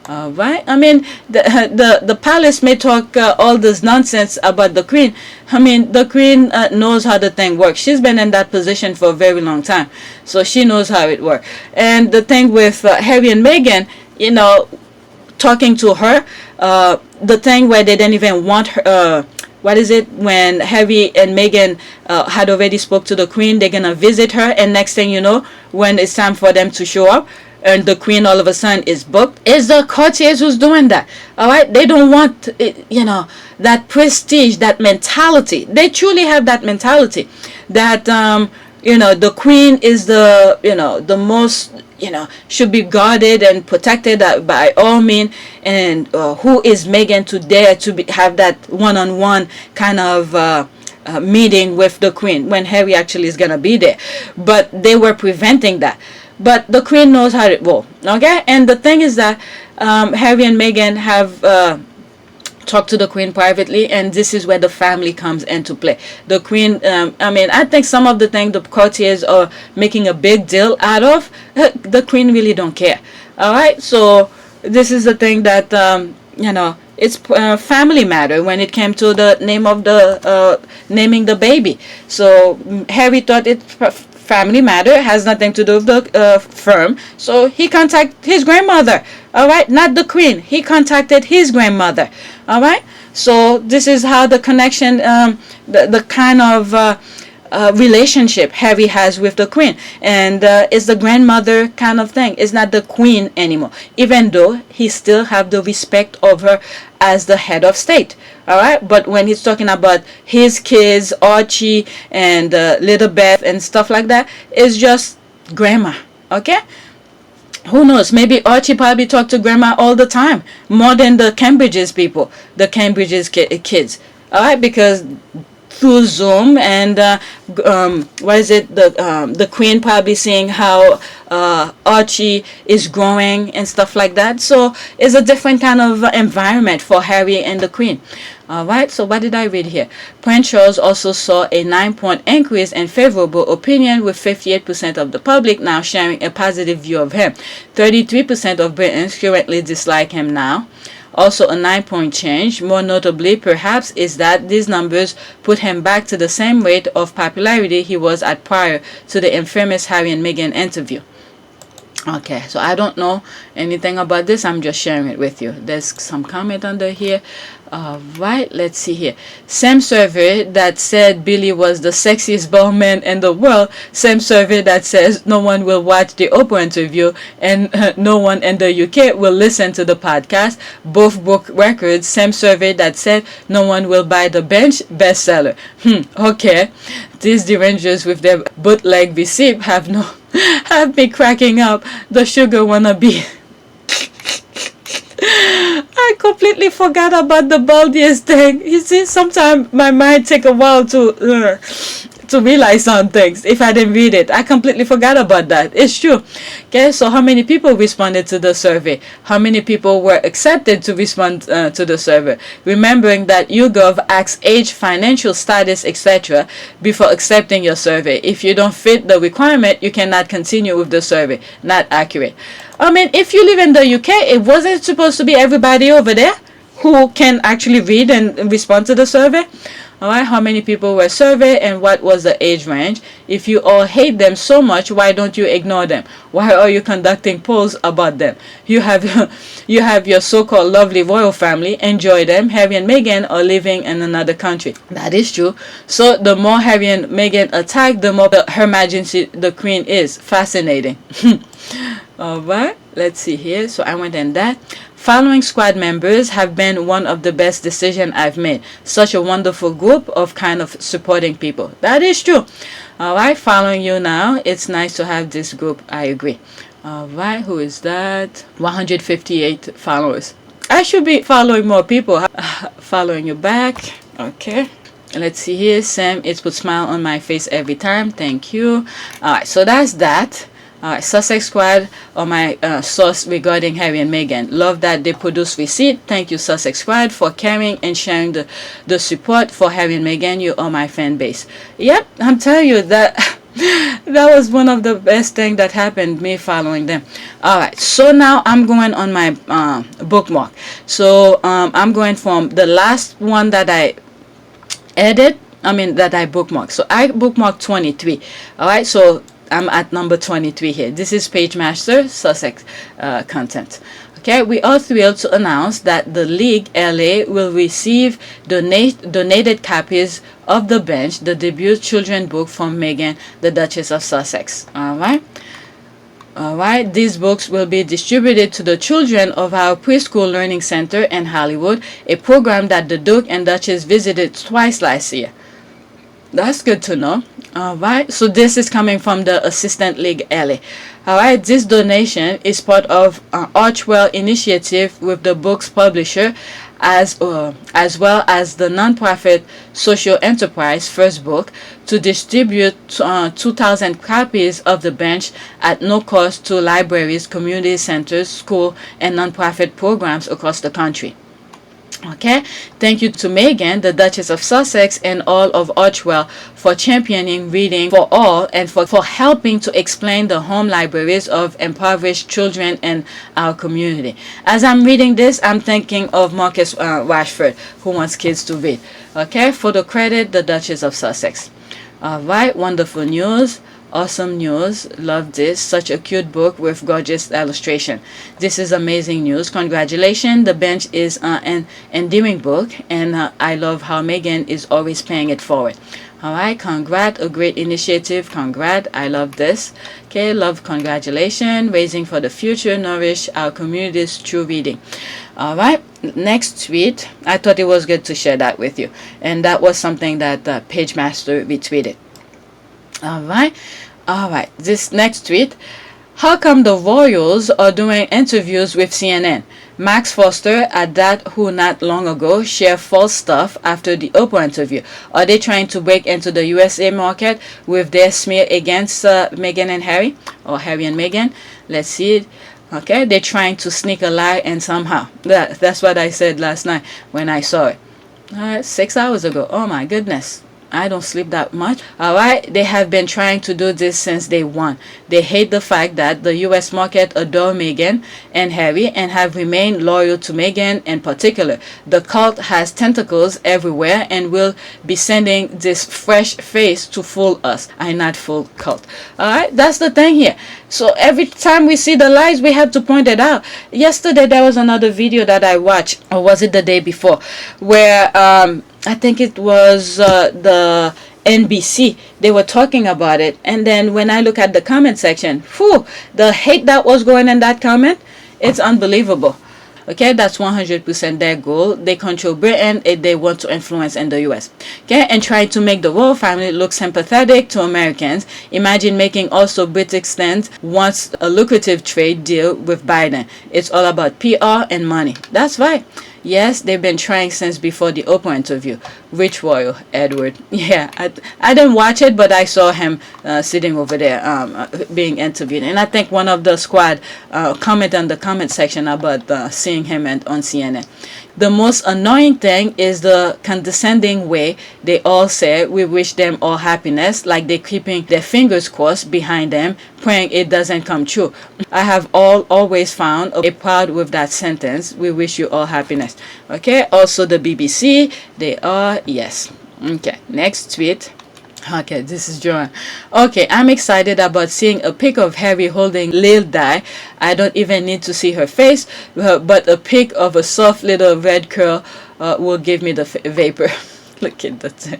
All right, I mean, the palace may talk all this nonsense about the Queen. I mean, the Queen knows how the thing works. She's been in that position for a very long time, so she knows how it works. And the thing with Harry and Meghan, talking to her, the thing where they didn't even want her, what is it, when Harry and Meghan had already spoke to the Queen, they're gonna visit her, and next thing you know, when it's time for them to show up and the Queen all of a sudden is booked, it's the courtiers who's doing that. All right, they don't want that prestige, that mentality. They truly have that mentality that the Queen is the most, should be guarded and protected by all means. And who is Meghan to dare to have that one-on-one kind of meeting with the Queen when Harry actually is gonna be there? But they were preventing that. But the Queen knows how it will. Okay, and the thing is that Harry and Meghan have talk to the Queen privately, and this is where the family comes into play. The Queen, I think some of the things the courtiers are making a big deal out of, the Queen really don't care. All right, so this is the thing that it's family matter when it came to the name of the naming the baby. So Harry thought it family matter, has nothing to do with the firm, so he contacted his grandmother. All right, not the Queen. He contacted his grandmother. All right, so this is how the connection, the kind of relationship Harry has with the Queen, and it's the grandmother kind of thing. It's not the Queen anymore, even though he still have the respect of her as the head of state. All right, but when he's talking about his kids, Archie and little Beth and stuff like that, it's just grandma. Okay, who knows, maybe Archie probably talked to grandma all the time, more than the Cambridge's people, the Cambridge's kids. All right, because through Zoom and the Queen probably seeing how Archie is growing and stuff like that. So it's a different kind of environment for Harry and the Queen. All right, so what did I read here? Prince Charles also saw a 9-point increase in favorable opinion, with 58% of the public now sharing a positive view of him. 33% of Britons currently dislike him now. Also a 9-point change. More notably, perhaps, is that these numbers put him back to the same rate of popularity he was at prior to the infamous Harry and Meghan interview. Okay, so I don't know anything about this. I'm just sharing it with you. There's some comment under here. Right, let's see here. Same survey that said Billy was the sexiest bald man in the world. Same survey that says no one will watch the Oprah interview and no one in the UK will listen to the podcast. Both broke records. Same survey that said no one will buy the Bench bestseller. Okay. These derangers with their bootleg receipt have me cracking up. The sugar wannabe. I completely forgot about the baldiest thing. You see, sometimes my mind take a while to realize some things if I didn't read it. I completely forgot about that. It's true. Okay, so how many people responded to the survey? How many people were accepted to respond to the survey? Remembering that YouGov asks age, financial status, etc. before accepting your survey. If you don't fit the requirement, you cannot continue with the survey. Not accurate. I mean, if you live in the UK, it wasn't supposed to be everybody over there who can actually read and respond to the survey. Alright, how many people were surveyed and what was the age range? If you all hate them so much, why don't you ignore them? Why are you conducting polls about them? You have your so-called lovely royal family. Enjoy them. Harry and Meghan are living in another country. That is true. So the more Harry and Meghan attack, the more Her Majesty the Queen is. Fascinating. Alright, let's see here. So I went in that. Following squad members have been one of the best decisions I've made. Such a wonderful group of kind of supporting people. That is true. Alright, following you now. It's nice to have this group. I agree. Alright, who is that? 158 followers. I should be following more people. Following you back. Okay. Let's see here. Sam, it puts a smile on my face every time. Thank you. Alright, so that's that. Sussex Squad on my source regarding Harry and Meghan. Love that they produce receipt. Thank you, Sussex Squad, for carrying and sharing the support for Harry and Meghan. You are my fan base. Yep, I'm telling you that that was one of the best things that happened, me following them. Alright, so now I'm going on my bookmark. So I'm going from the last one that I that I bookmarked. So I bookmarked 23. Alright, so I'm at number 23 here. This is Page Master Sussex content. Okay, we are thrilled to announce that the League LA will receive donated copies of The Bench, the debut children's book from Meghan, the Duchess of Sussex. Alright, these books will be distributed to the children of our preschool learning center in Hollywood, a program that the Duke and Duchess visited twice last year. That's good to know. Alright, so this is coming from the Assistant League LA. Alright, this donation is part of an Archwell initiative with the book's publisher as well as the nonprofit social enterprise First Book to distribute 2,000 copies of The Bench at no cost to libraries, community centers, school, and nonprofit programs across the country. Okay, thank you to Meghan, the Duchess of Sussex, and all of Archwell for championing reading for all and for helping to explain the home libraries of impoverished children in our community. As I'm reading this, I'm thinking of Marcus Rashford, who wants kids to read. Okay, for the credit, the Duchess of Sussex. Alright, wonderful news. Awesome news. Love this. Such a cute book with gorgeous illustration. This is amazing news. Congratulations. The Bench is an endearing book, and I love how Meghan is always paying it forward. Alright, congrats. A great initiative. Congrats. I love this. Okay, love, congratulations. Raising for the future. Nourish our communities through reading. Alright, next tweet. I thought it was good to share that with you. And that was something that Page Master retweeted. Alright, this next tweet. How come the royals are doing interviews with CNN? Max Foster at that who not long ago shared false stuff after the Oprah interview. Are they trying to break into the USA market with their smear against Meghan and Harry? Or Harry and Meghan? Let's see it. Okay, they're trying to sneak a lie and somehow. That's what I said last night when I saw it. 6 hours ago. Oh my goodness. I don't sleep that much. All right, they have been trying to do this since day one. They hate the fact that the U.S. market adore Meghan and Harry and have remained loyal to Meghan in particular. The cult has tentacles everywhere and will be sending this fresh face to fool us. I'm not full cult. All right, that's the thing here. So every time we see the lies, we have to point it out. Yesterday there was another video that I watched, or was it the day before, where I think it was the NBC. They were talking about it, and then when I look at the comment section, whew, the hate that was going in that comment, it's unbelievable. Okay, that's 100% their goal. They control Britain if they want to influence in the US. Okay, and try to make the royal family look sympathetic to Americans. Imagine making also British stand wants a lucrative trade deal with Biden. It's all about PR and money. That's right. Yes, they've been trying since before the Oprah interview. Rich royal Edward. Yeah, I didn't watch it, but I saw him sitting over there being interviewed. And I think one of the squad commented on the comment section about seeing him on CNN. The most annoying thing is the condescending way they all say we wish them all happiness, like they're keeping their fingers crossed behind them, praying it doesn't come true. I have always found a proud with that sentence, we wish you all happiness. Okay, also the BBC, they are, yes. Okay, next tweet. Okay, this is Joanne. Okay, I'm excited about seeing a pic of Harry holding Lil Di. I don't even need to see her face, but a pic of a soft little red curl will give me the vapor. Look at that.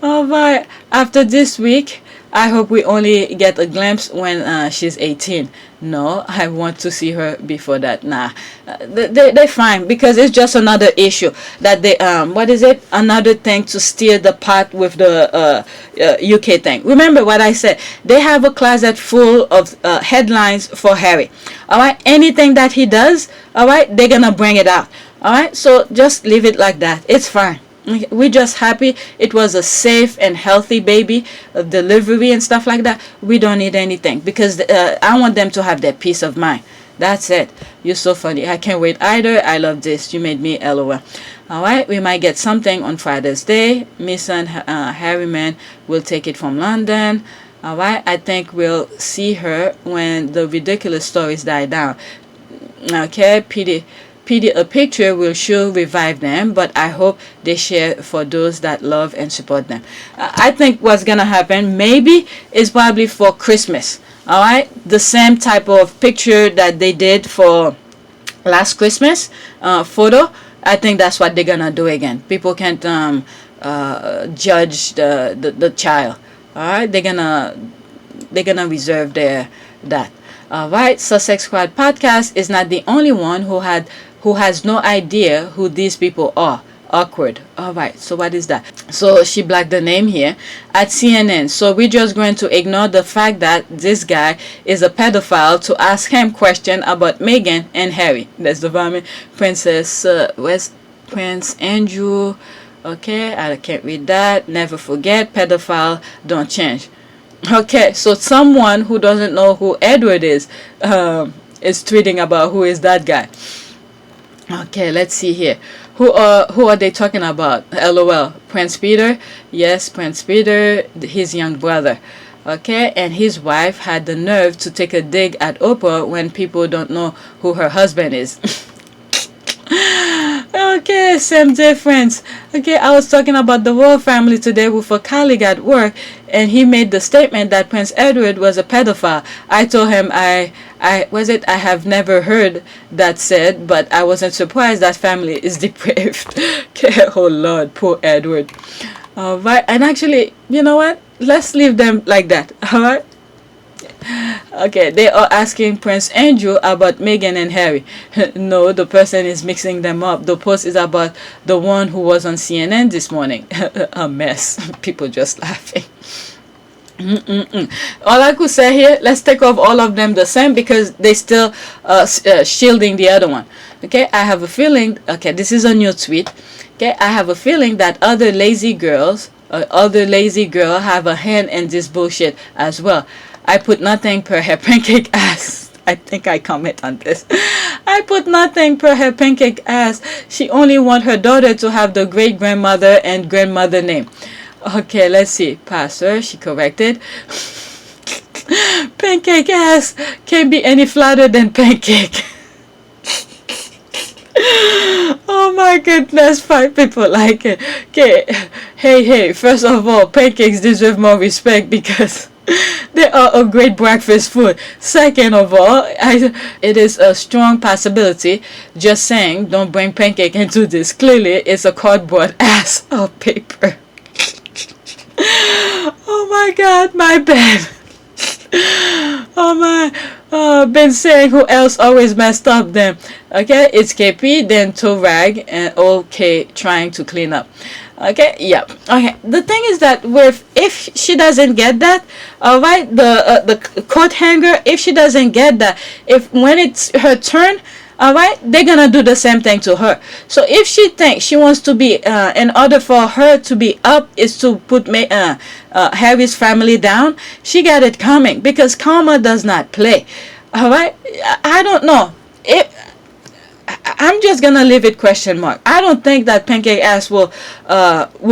Oh my, after this week, I hope we only get a glimpse when she's 18. No, I want to see her before that. Nah, they're fine, because it's just another issue that they what is it? Another thing to steer the pot with the UK thing. Remember what I said? They have a closet full of headlines for Harry. All right, anything that he does, all right, they're gonna bring it out. All right, so just leave it like that. It's fine. We're just happy it was a safe and healthy baby delivery and stuff like that. We don't need anything, because I want them to have their peace of mind. That's it. You're so funny. I can't wait either. I love this. You made me LOL. All right, we might get something on Friday's day. Miss and Harryman will take it from London. All right, I think we'll see her when the ridiculous stories die down. Okay, a picture will sure revive them, but I hope they share for those that love and support them. I think what's gonna happen maybe is probably for Christmas. All right, the same type of picture that they did for last Christmas photo. I think that's what they're gonna do again. People can't judge the child. All right, they're gonna reserve that. All right, Sussex Squad podcast is not the only one who has no idea who these people are. Awkward. All right, so what is that? So she blacked the name here at CNN. So we're just going to ignore the fact that this guy is a pedophile to ask him question about Meghan and Harry. That's the vomit. Princess Prince Andrew. Okay, I can't read that. Never forget, pedophile don't change. Okay, so someone who doesn't know who Edward is tweeting about who is that guy. Okay, let's see here. Who are they talking about? LOL. Prince Peter. Yes, Prince Peter, his young brother. Okay, and his wife had the nerve to take a dig at Oprah when people don't know who her husband is. Okay, same difference. Okay, I was talking about the royal family today with a colleague at work, and he made the statement that Prince Edward was a pedophile. I told him I have never heard that said, but I wasn't surprised that family is depraved. Okay, oh Lord, poor Edward. All right, and actually, you know what? Let's leave them like that. All right. Okay, they are asking Prince Andrew about Meghan and Harry. No, the person is mixing them up. The post is about the one who was on CNN this morning. A mess. People just laughing. All I could say here, let's take off all of them the same, because they still shielding the other one. Okay, I have a feeling, okay, this is a new tweet. Okay, I have a feeling that other lazy girl have a hand in this bullshit as well. I put nothing per her pancake ass. I think I comment on this. I put nothing per her pancake ass. She only want her daughter to have the great grandmother and grandmother name. Okay, let's see. Pastor, she corrected. Pancake ass can't be any flatter than pancake. Oh my goodness, 5 people like it. Okay, hey, first of all, pancakes deserve more respect because they are a great breakfast food. Second of all, it is a strong possibility. Just saying, don't bring pancake into this. Clearly, it's a cardboard ass of paper. Oh my god, my bad. Oh my, been saying who else always messed up then. Okay, it's KP, then to rag, and OK trying to clean up. Okay, yeah. Okay, the thing is that if she doesn't get that, all right, the coat hanger, if she doesn't get that, if when it's her turn, all right, they're gonna do the same thing to her. So if she thinks she wants to be in order for her to be up is to put Harry's family down, she got it coming, because karma does not play. All right, I don't know. I'm just gonna leave it question mark. I don't think that pancake ass will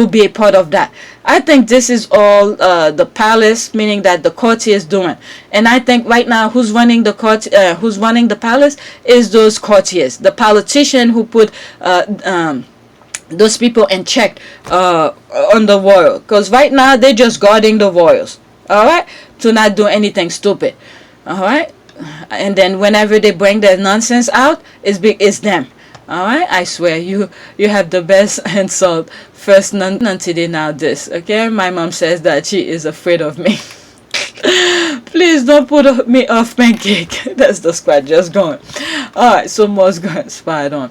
be a part of that. I think this is all the palace, meaning that the courtier is doing. And I think right now who's running the who's running the palace is those courtiers, the politician who put those people in check on the royal. Because right now they're just guarding the royals. All right, to not do anything stupid. All right. And then whenever they bring their nonsense out, it's them. All right, I swear you have the best insult. First none today, now this. Okay, my mom says that she is afraid of me. Please don't put me off pancake. That's the squad just going. All right, so most going spot on.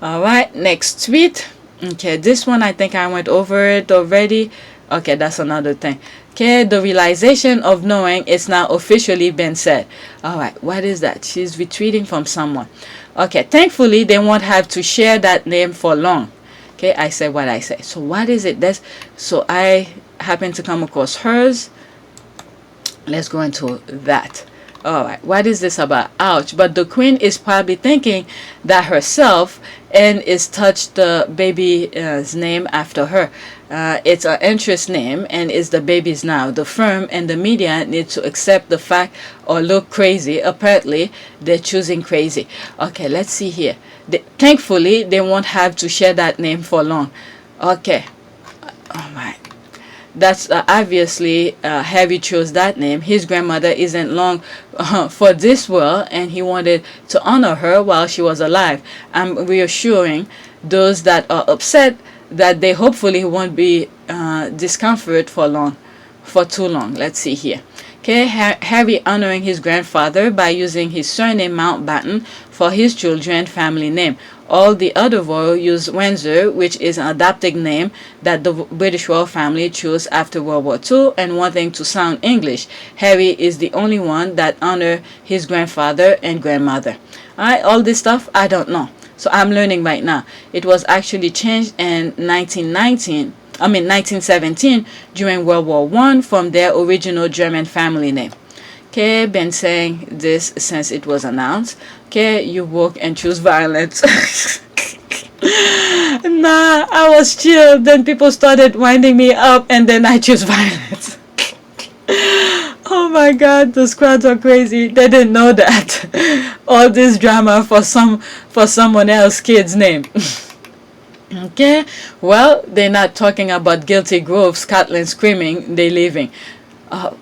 All right, next tweet. Okay, this one I think I went over it already. Okay, that's another thing. Okay, the realization of knowing it's now officially been said. All right, what is that? She's retweeting from someone. Okay, thankfully they won't have to share that name for long. Okay, I said what I say. So what is it? So I happen to come across hers. Let's go into that. All right, what is this about? Ouch. But the queen is probably thinking that herself and is touched the baby's name after her. It's an interest name and is the baby's now. The firm and the media need to accept the fact or look crazy. Apparently, they're choosing crazy. Okay, let's see here. Thankfully, they won't have to share that name for long. Okay. Oh my. That's obviously Harry chose that name. His grandmother isn't long for this world, and he wanted to honor her while she was alive. I'm reassuring those that are upset that they hopefully won't be discomfort for too long. Let's see here. Okay, Harry honoring his grandfather by using his surname Mountbatten for his children's family name. All the other royal use Windsor, which is an adopted name that the British royal family chose after World War II and wanting to sound English. Harry is the only one that honor his grandfather and grandmother. Alright, all this stuff, I don't know. So I'm learning right now. It was actually changed in 1917 during World War I from their original German family name. Okay, been saying this since it was announced. Okay, you woke and choose violence. Nah, I was chill. Then people started winding me up, and then I choose violence. Oh my God, the squads are crazy. They didn't know that. All this drama for someone else's kid's name. Okay, well, they're not talking about Guilty Grove, Scotland screaming they're leaving.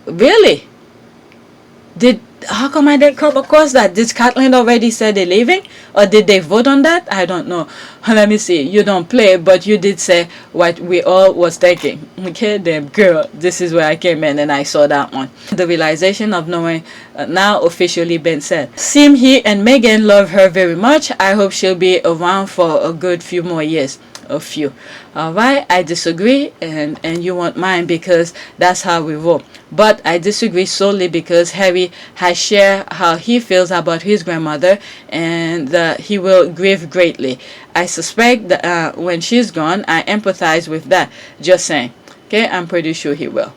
Really? How come I didn't come across that? Did Scotland already say they're leaving? Or did they vote on that? I don't know. Let me see. You don't play, but you did say what we all was thinking. Okay, damn girl. This is where I came in and I saw that one. The realization of knowing now officially been said. Seem he and Meghan love her very much. I hope she'll be around for a good few more years. A few. Alright, I disagree, and you want mine because that's how we roll. But I disagree solely because Harry has shared how he feels about his grandmother, and he will grieve greatly. I suspect that when she's gone, I empathize with that. Just saying. Okay, I'm pretty sure he will.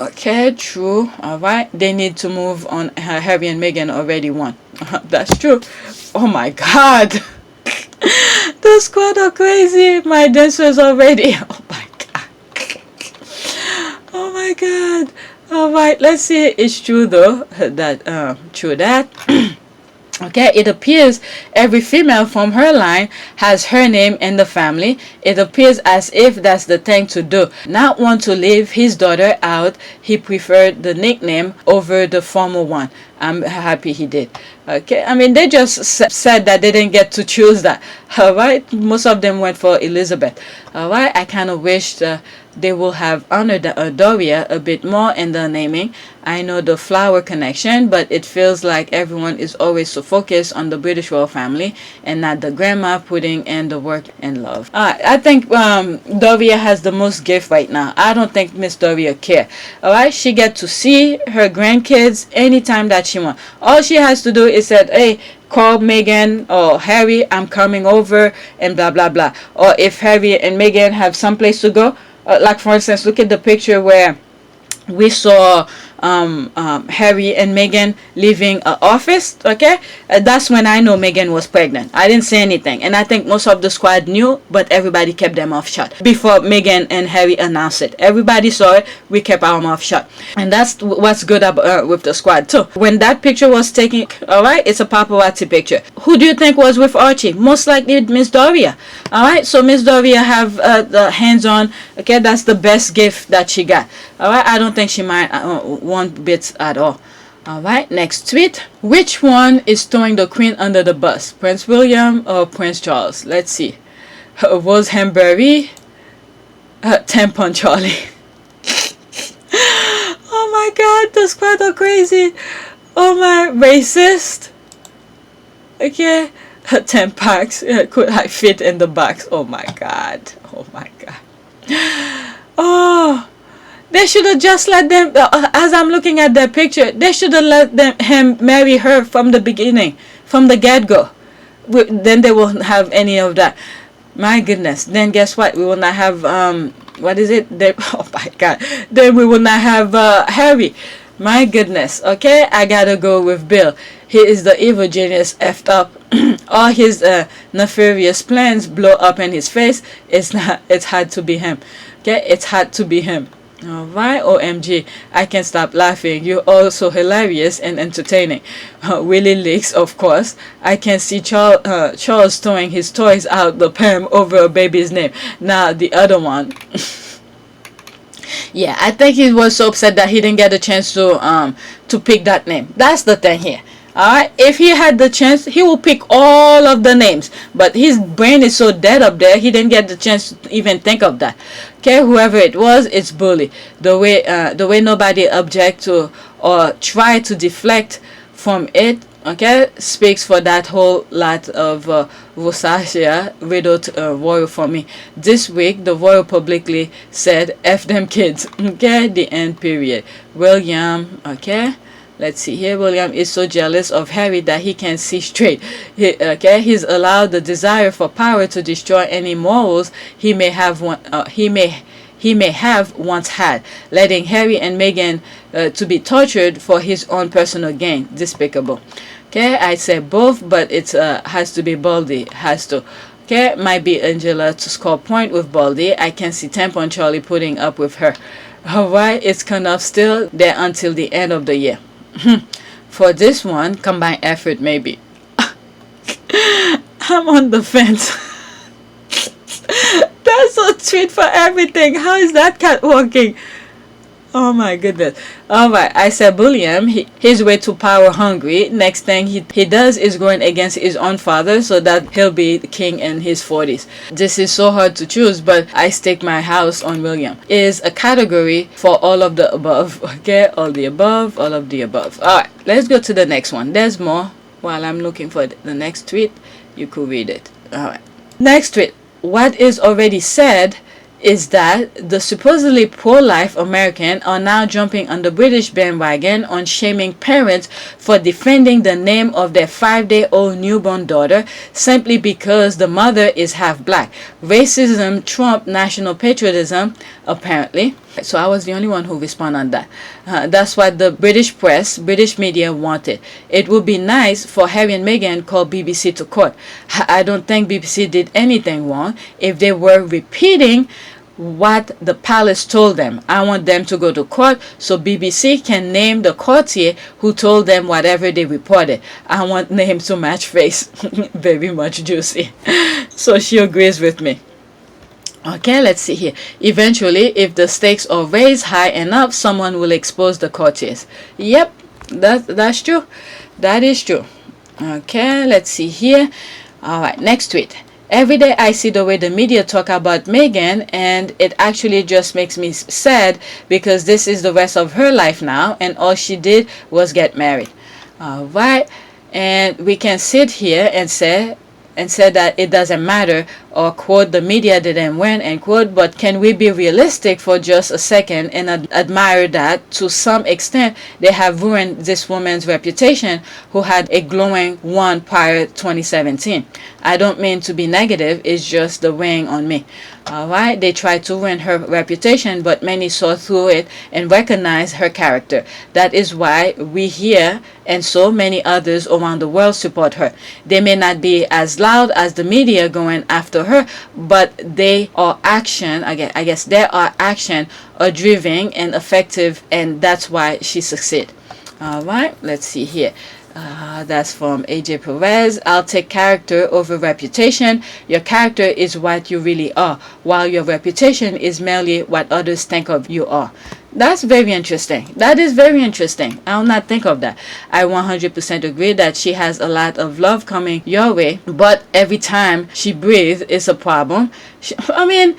Okay, true. All right. They need to move on. Harry and Meghan already won. That's true. Oh my God. The squad are crazy. My dancers already. Oh my God. Oh my God. All right. Let's see. It's true though. True that. Okay, it appears every female from her line has her name in the family. It appears as if that's the thing to do. Not want to leave his daughter out. He preferred the nickname over the former one. I'm happy he did. Okay, I mean, they just said that they didn't get to choose that. All right, most of them went for Elizabeth. All right, I kind of wish they will have honored Doria a bit more in the naming. I know the flower connection, but it feels like everyone is always so focused on the British royal family and not the grandma putting in the work and love. I think Doria has the most gift right now. I don't think Miss Doria care. All right, she get to see her grandkids anytime that she wants. All she has to do is say, hey, call Meghan or Harry, I'm coming over, and blah blah blah. Or if Harry and Meghan have someplace to go, like for instance, look at the picture where we saw Harry and Meghan leaving an office. Okay, that's when I know Meghan was pregnant. I didn't say anything, and I think most of the squad knew, but everybody kept their mouth shut before Meghan and Harry announced it. Everybody saw it. We kept our mouth shut, and that's what's good about with the squad too. When that picture was taken, all right, it's a paparazzi picture. Who do you think was with Archie? Most likely Miss Doria. All right, so Miss Doria have the hands on. Okay, that's the best gift that she got. All right, I don't think she might one bit at all. All right, next tweet. Which one is throwing the queen under the bus, Prince William or Prince Charles? Let's see. Rose Hambury, Tampon Charlie. Oh my God, the squad are crazy. Oh my, racist. Okay, 10 packs. Could I fit in the box? Oh my God. Oh my God. Oh. They should have just let them, as I'm looking at their picture, they should have let him marry her from the beginning, from the get-go. Then they won't have any of that. My goodness. Then guess what? We will not have, what is it? Oh my God. Then we will not have Harry. My goodness. Okay, I gotta go with Bill. He is the evil genius effed up. All his nefarious plans blow up in his face. It's had to be him. Okay, it's had to be him. Alright, OMG, I can't stop laughing. You're all so hilarious and entertaining. Willie Leaks, of course. I can see Charles throwing his toys out the pram over a baby's name. Now, the other one. Yeah, I think he was so upset that he didn't get a chance to pick that name. That's the thing here. Alright, if he had the chance, he will pick all of the names. But his brain is so dead up there, he didn't get the chance to even think of that. Okay, whoever it was, it's bully. The way nobody object to or try to deflect from it, okay, speaks for that whole lot of rosacea riddled royal for me. This week, the royal publicly said, F them kids. Okay, the end period. William, okay. Let's see here. William is so jealous of Harry that he can't see straight. He's allowed the desire for power to destroy any morals he may have once had, letting Harry and Meghan to be tortured for his own personal gain. Despicable. Okay, I say both, but it has to be Baldy. Has to. Okay, might be Angela to score point with Baldy. I can see Tampon Charlie putting up with her. Alright, it's kind of still there until the end of the year. For this one, combined effort maybe. I'm on the fence. That's a treat for everything. How is that cat walking? Oh my goodness. Alright, I said William, he's way too power hungry. Next thing he does is going against his own father so that he'll be the king in his 40s. This is so hard to choose, but I stake my house on William. Is a category for all of the above. Okay, all the above, all of the above. Alright, let's go to the next one. There's more. While I'm looking for the next tweet, you could read it. Alright. Next tweet. What is already said is that the supposedly pro-life Americans are now jumping on the British bandwagon on shaming parents for defending the name of their 5-day-old newborn daughter simply because the mother is half black. Racism trumped national patriotism, apparently. So I was the only one who responded on that. That's what the British press, British media wanted. It would be nice for Harry and Meghan call BBC to court. I don't think BBC did anything wrong if they were repeating what the palace told them. I want them to go to court so BBC can name the courtier who told them whatever they reported. I want name to match face. Very much juicy. So she agrees with me. Okay, let's see here. Eventually, if the stakes are raised high enough, someone will expose the courtiers. Yep, that's true. That is true. Okay, let's see here. All right, next tweet. Every day I see the way the media talk about Meghan, and it actually just makes me sad because this is the rest of her life now, and all she did was get married. All right, and we can sit here and say that it doesn't matter, or quote, the media didn't win, end quote, but can we be realistic for just a second and admire that to some extent they have ruined this woman's reputation who had a glowing one prior 2017. I don't mean to be negative, it's just the weighing on me. Alright, they tried to ruin her reputation, but many saw through it and recognized her character. That is why we here and so many others around the world support her. They may not be as loud as the media going after her, but they are action, I guess they are action are driven and effective, and that's why she succeed. Alright, let's see here. That's from AJ Perez. I'll take character over reputation. Your character is what you really are, while your reputation is merely what others think of you are. That's very interesting. That is very interesting. I'll not think of that. I 100% agree that she has a lot of love coming your way, but every time she breathes is a problem. I mean,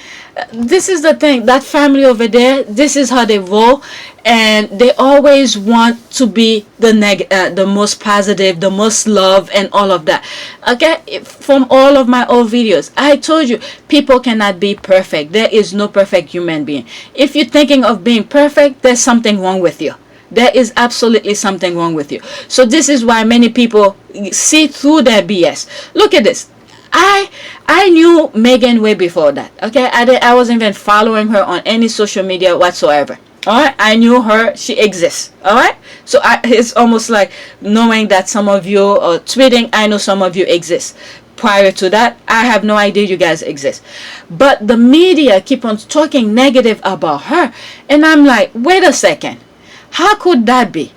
this is the thing. That family over there, this is how they roll, and they always want to be the most positive, the most love, and all of that. Okay, from all of my old videos, I told you people cannot be perfect. There is no perfect human being. If you're thinking of being perfect, there's something wrong with you. There is absolutely something wrong with you. So this is why many people see through their BS. Look at this. I knew Meghan way before that. Okay, I wasn't even following her on any social media whatsoever. Alright, I knew her, she exists. Alright, so it's almost like knowing that some of you are tweeting, I know some of you exist. Prior to that, I have no idea you guys exist. But the media keep on talking negative about her, and I'm like, wait a second, how could that be?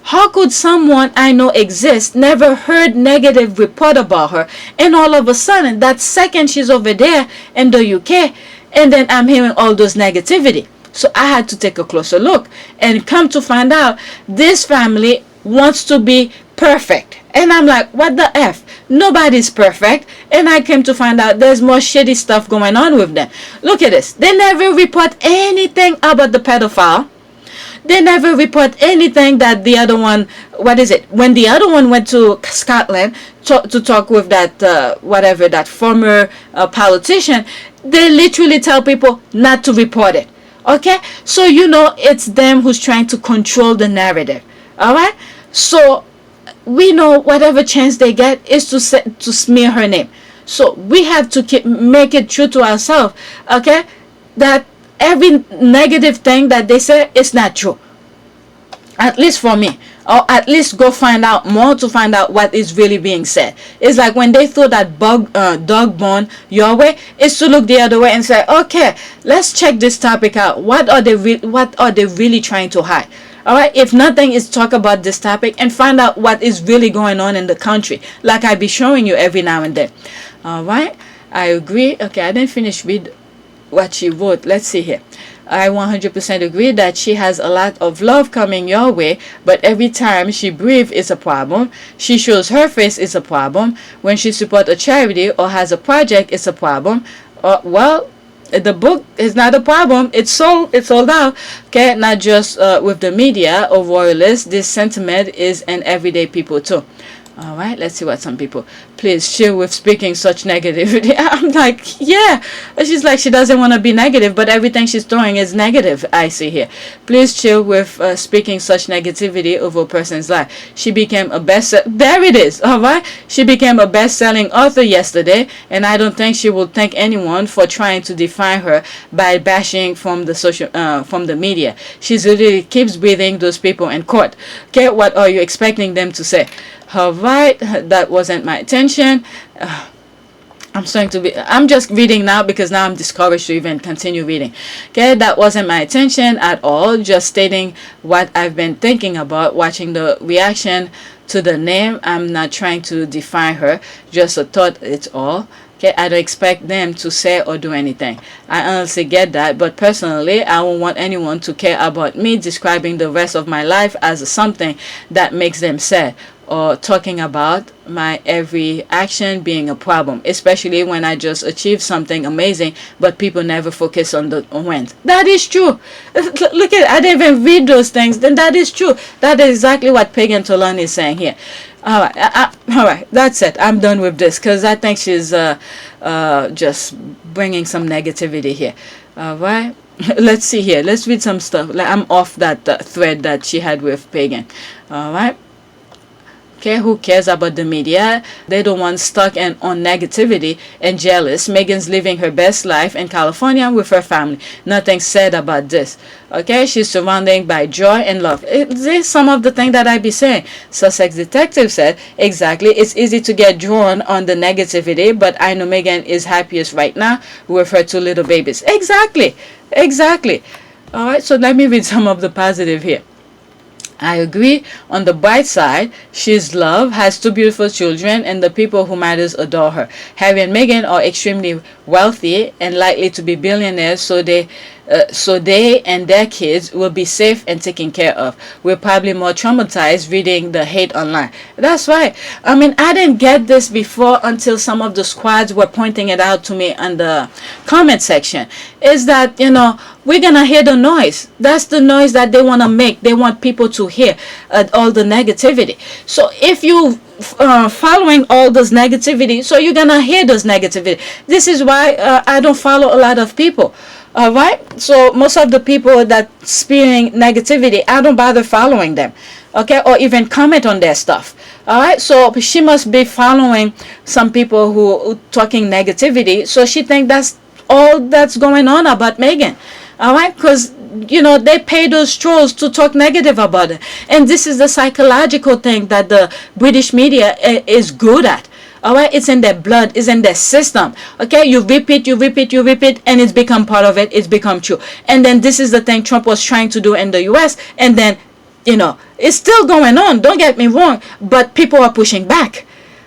How could someone I know exists, never heard negative report about her, and all of a sudden, that second she's over there in the UK, and then I'm hearing all those negativity. So I had to take a closer look and come to find out this family wants to be perfect. And I'm like, what the F? Nobody's perfect. And I came to find out there's more shitty stuff going on with them. Look at this. They never report anything about the pedophile. They never report anything that the other one, what is it? When the other one went to Scotland to talk with that, whatever, that former politician, they literally tell people not to report it. Okay, so you know it's them who's trying to control the narrative. All right, so we know whatever chance they get is to smear her name. So we have to make it true to ourselves. Okay, that every negative thing that they say is not true. At least for me. Or at least go find out more to find out what is really being said. It's like when they throw that dog bone your way, is to look the other way and say, okay, let's check this topic out. What are they really trying to hide? All right, if nothing is talk about this topic and find out what is really going on in the country, like I be showing you every now and then. All right, I agree. Okay, I didn't finish read what she wrote. Let's see here. I 100% agree that she has a lot of love coming your way, but every time she breathes is a problem. She shows her face is a problem. When she supports a charity or has a project, it's a problem. Well, the book is not a problem. It's sold out. Okay, not just with the media or royalists. This sentiment is in everyday people too. All right, let's see what some people. please chill with speaking such negativity. I'm like, yeah. She's like, she doesn't want to be negative, but everything she's throwing is negative, I see here. Please chill with speaking such negativity over a person's life. She became a there it is, all right? She became a best-selling author yesterday, and I don't think she will thank anyone for trying to define her by bashing from the media. She literally keeps breathing those people in court. Okay, what are you expecting them to say? All right, that wasn't my intention. I'm just reading now because now I'm discouraged to even continue reading. Okay, that wasn't my intention at all. Just stating what I've been thinking about watching the reaction to the name. I'm not trying to define her, just a thought, it's all. Okay, I don't expect them to say or do anything. I honestly get that, but personally, I don't want anyone to care about me describing the rest of my life as something that makes them sad, or talking about my every action being a problem, especially when I just achieved something amazing, but people never focus on the wins. That is true. Look at it. I didn't even read those things. Then that is true. That is exactly what Pagan Tolan is saying here. All right, that's it. I'm done with this because I think she's just bringing some negativity here. All right, let's see here. Let's read some stuff. Like, I'm off that thread that she had with Pagan. All right. Okay, who cares about the media? They don't want stuck on negativity and jealous. Meghan's living her best life in California with her family. Nothing said about this. Okay, she's surrounded by joy and love. This is some of the things that I be saying. Sussex detective said, exactly, it's easy to get drawn on the negativity, but I know Meghan is happiest right now with her 2 little babies. Exactly. All right, so let me read some of the positive here. I agree. On the bright side, she's loved, has 2 beautiful children, and the people who matters adore her. Harry and Meghan are extremely wealthy and likely to be billionaires, so they and their kids will be safe and taken care of. We're probably more traumatized reading the hate online. That's right. I mean, I didn't get this before until some of the squads were pointing it out to me on the comment section. Is that, we're gonna hear the noise. That's the noise that they want to make. They want people to hear all the negativity. So if you following all this negativity, so you're gonna hear this negativity. This is why I don't follow a lot of people. All right, so most of the people that spewing negativity, I don't bother following them, okay, or even comment on their stuff. All right, so she must be following some people who talking negativity, so she think that's all that's going on about Meghan. All right, because they pay those trolls to talk negative about it, and this is the psychological thing that the British media is good at. All right, it's in their blood, it's in their system. Okay, you repeat, and it's become part of it. It's become true. And then this is the thing Trump was trying to do in the U.S. And then, it's still going on. Don't get me wrong, but people are pushing back.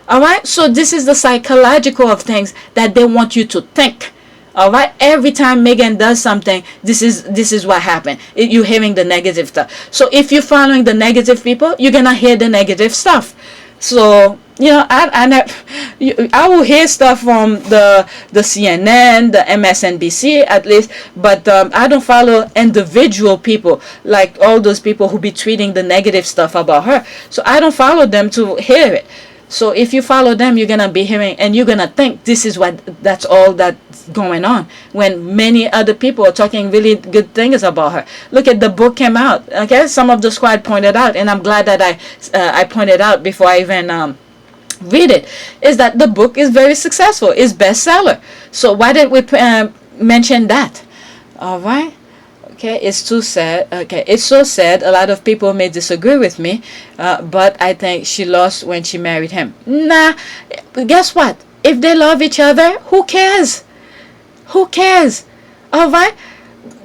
All right, so this is the psychological of things that they want you to think. All right, every time Meghan does something, this is what happened. You're hearing the negative stuff. So if you're following the negative people, you're gonna hear the negative stuff. So I will hear stuff from the CNN, the MSNBC at least, but I don't follow individual people like all those people who be tweeting the negative stuff about her. So I don't follow them to hear it. So if you follow them, you're gonna be hearing and you're gonna think that's all that's going on, when many other people are talking really good things about her. Look at the book came out. Okay, some of the squad pointed out, and I'm glad that I pointed out before I even read it, is that the book is very successful. It's bestseller. So why didn't we mention that? All right. Okay, it's too sad. Okay, it's so sad. A lot of people may disagree with me, but I think she lost when she married him. Nah, guess what? If they love each other, who cares? Who cares? All right?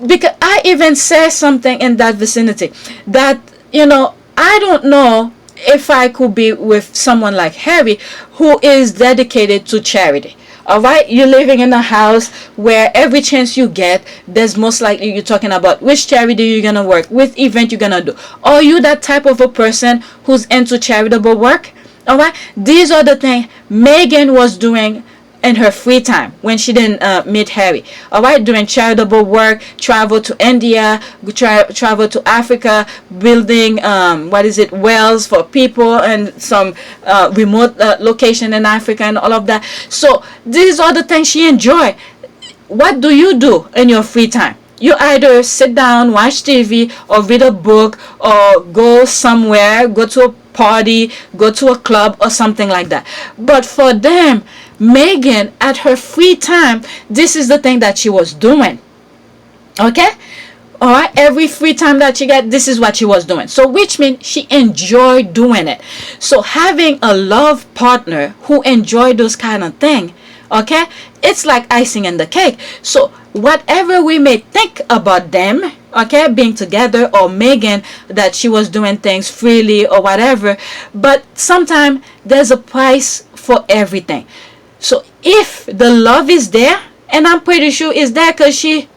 Because I even said something in that vicinity that, I don't know if I could be with someone like Harry who is dedicated to charity. All right, you're living in a house where every chance you get, there's most likely you're talking about which charity you're gonna work, which event you're gonna do. Are you that type of a person who's into charitable work? All right, these are the things Meghan was doing in her free time when she didn't meet Harry. All right, doing charitable work, travel to India, travel to Africa, building wells for people and some remote location in Africa and all of that. So these are the things she enjoy. What do you do in your free time? You either sit down, watch TV, or read a book, or go somewhere, go to a party, go to a club, or something like that. But for them, Meghan, at her free time, this is the thing that she was doing. Okay? All right, every free time that she got, this is what she was doing. So which means she enjoyed doing it. So having a love partner who enjoy those kind of thing, okay, it's like icing in the cake. So whatever we may think about them, okay, being together, or Meghan, that she was doing things freely or whatever, but sometimes there's a price for everything. So if the love is there, and I'm pretty sure it's there because she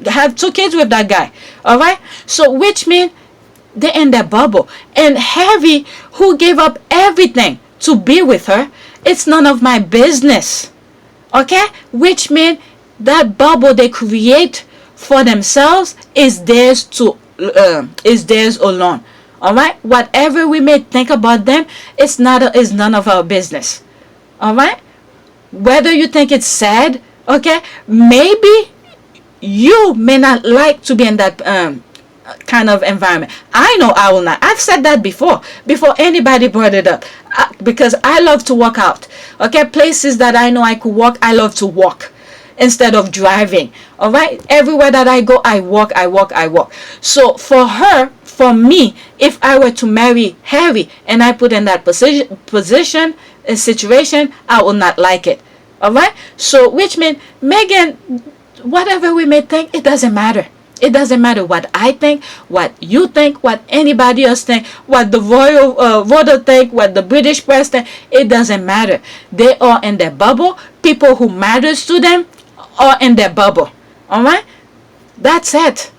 have 2 kids with that guy, all right, so which means they're in that bubble. And Harry, who gave up everything to be with her, it's none of my business. Okay, which means that bubble they create for themselves is theirs alone. All right, whatever we may think about them, is none of our business. All right, whether you think it's sad, okay, maybe you may not like to be in that kind of environment. I know I will not. I've said that before anybody brought it up, because I love to walk out. Okay, places that I know I could walk, I love to walk instead of driving. All right, everywhere that I go, I walk. So for her, for me, if I were to marry Harry and I put in that position a situation, I will not like it. All right, so which means Meghan, whatever we may think, it doesn't matter. It doesn't matter what I think, what you think, what anybody else think, what the royal think, what the British press think. It doesn't matter. They are in their bubble. People who matters to them are in their bubble. All right? That's it.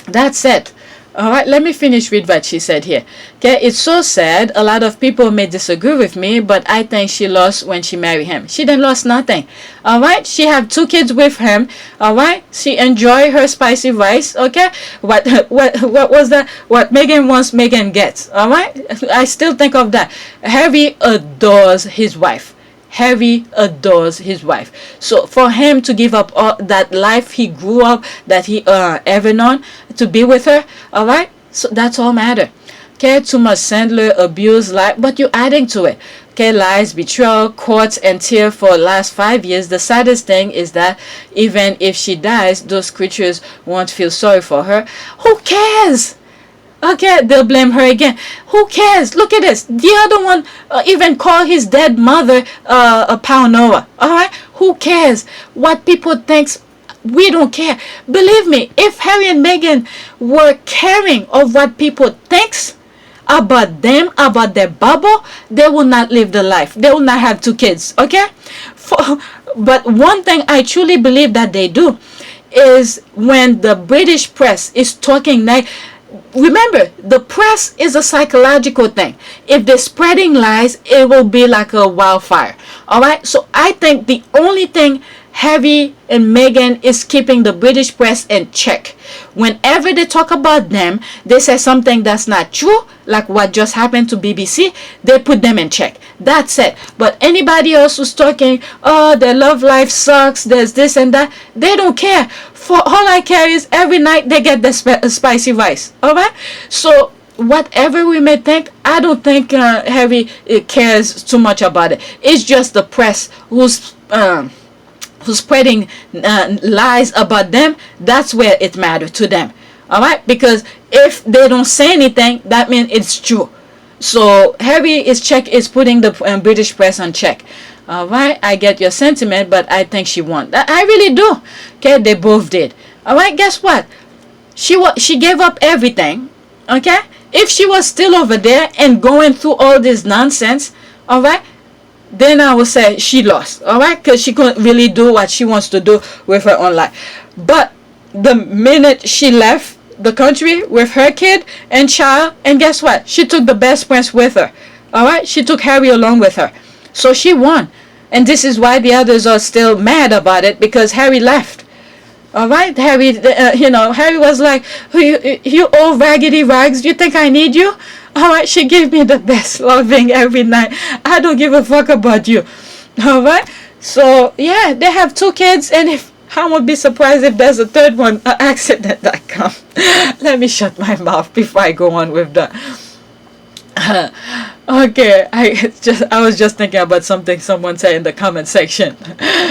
That's it. All right, let me finish with what she said here. Okay, it's so sad. A lot of people may disagree with me, but I think she lost when she married him. She didn't lose nothing. All right, she had 2 kids with him. All right, she enjoy her spicy rice. Okay, what was that? What Meghan wants, Meghan gets. All right, I still think of that. Harry adores his wife. Harry adores his wife. So for him to give up all that life he grew up, that he ever known, to be with her, all right, so that's all matter. Okay, too much Sandler abuse, life, but you're adding to it. Okay, lies, betrayal, courts, and tears for the last 5 years. The saddest thing is that even if she dies, those creatures won't feel sorry for her. Who cares? Okay, they'll blame her again. Who cares? Look at this. The other one even called his dead mother a Paunoa. All right? Who cares? What people think, we don't care. Believe me, if Harry and Meghan were caring of what people thinks about them, about their bubble, they will not live the life. They will not have 2 kids. Okay? But one thing I truly believe that they do is when the British press is talking remember, the press is a psychological thing. If they're spreading lies, it will be like a wildfire. All right, so I think the only thing Harry and Meghan is keeping the British press in check. Whenever they talk about them, they say something that's not true, like what just happened to BBC, they put them in check. That's it. But anybody else who's talking, oh, their love life sucks, there's this and that, they don't care. For all I care is every night they get the spicy rice. All right, so whatever we may think, I don't think Harry cares too much about it. It's just the press who's spreading lies about them. That's where it matters to them. All right, because if they don't say anything, that means it's true. So Harry is putting the British press on check. All right, I get your sentiment, but I think she won. I really do. Okay, they both did. All right, guess what? She gave up everything. Okay, if she was still over there and going through all this nonsense, all right, then I would say she lost. All right, because she couldn't really do what she wants to do with her own life. But the minute she left the country with her kid and child, and guess what? She took the best prince with her. All right, she took Harry along with her. So she won. And this is why the others are still mad about it, because Harry left. All right, Harry, Harry was like, you old raggedy rags, you think I need you? All right, she gave me the best loving every night. I don't give a fuck about you. All right, so yeah, they have 2 kids, and if I won't be surprised if there's a third one, accident.com. Let me shut my mouth before I go on with that. Okay, I was just thinking about something someone said in the comment section.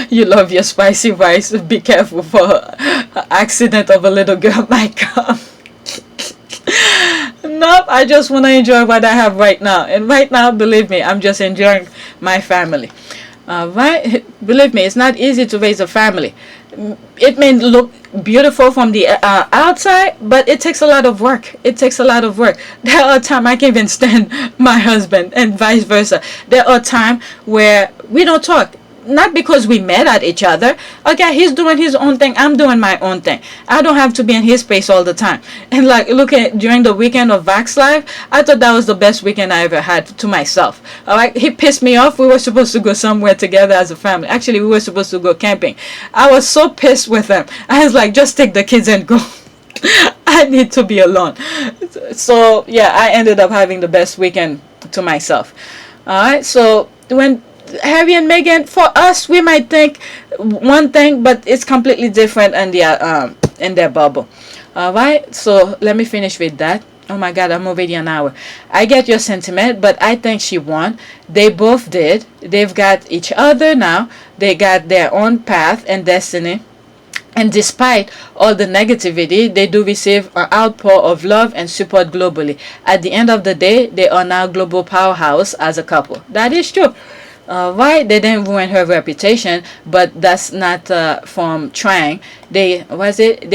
You love your spicy rice. Be careful for accident of a little girl might come. Nope, I just want to enjoy what I have right now. And right now, believe me, I'm just enjoying my family. Right? Believe me, it's not easy to raise a family. It may look beautiful from the outside, but it takes a lot of work. It takes a lot of work. There are times I can't even stand my husband, and vice versa. There are times where we don't talk. Not because we mad at each other. Okay, he's doing his own thing, I'm doing my own thing. I don't have to be in his space all the time. And like, look at during the weekend of Vax Live, I thought that was the best weekend I ever had to myself. All right, he pissed me off. We were supposed to go somewhere together as a family. Actually, we were supposed to go camping. I was so pissed with him. I was like, just take the kids and go. I need to be alone. So yeah, I ended up having the best weekend to myself. All right, so when Harry and Meghan, for us, we might think one thing, but it's completely different in their bubble. All right, so let me finish with that. Oh my God, I'm already an hour. I get your sentiment, but I think she won. They both did. They've got each other now. They got their own path and destiny. And despite all the negativity, they do receive an outpour of love and support globally. At the end of the day, they are now global powerhouse as a couple. That is true. Right, they didn't ruin her reputation, but that's not from trying. They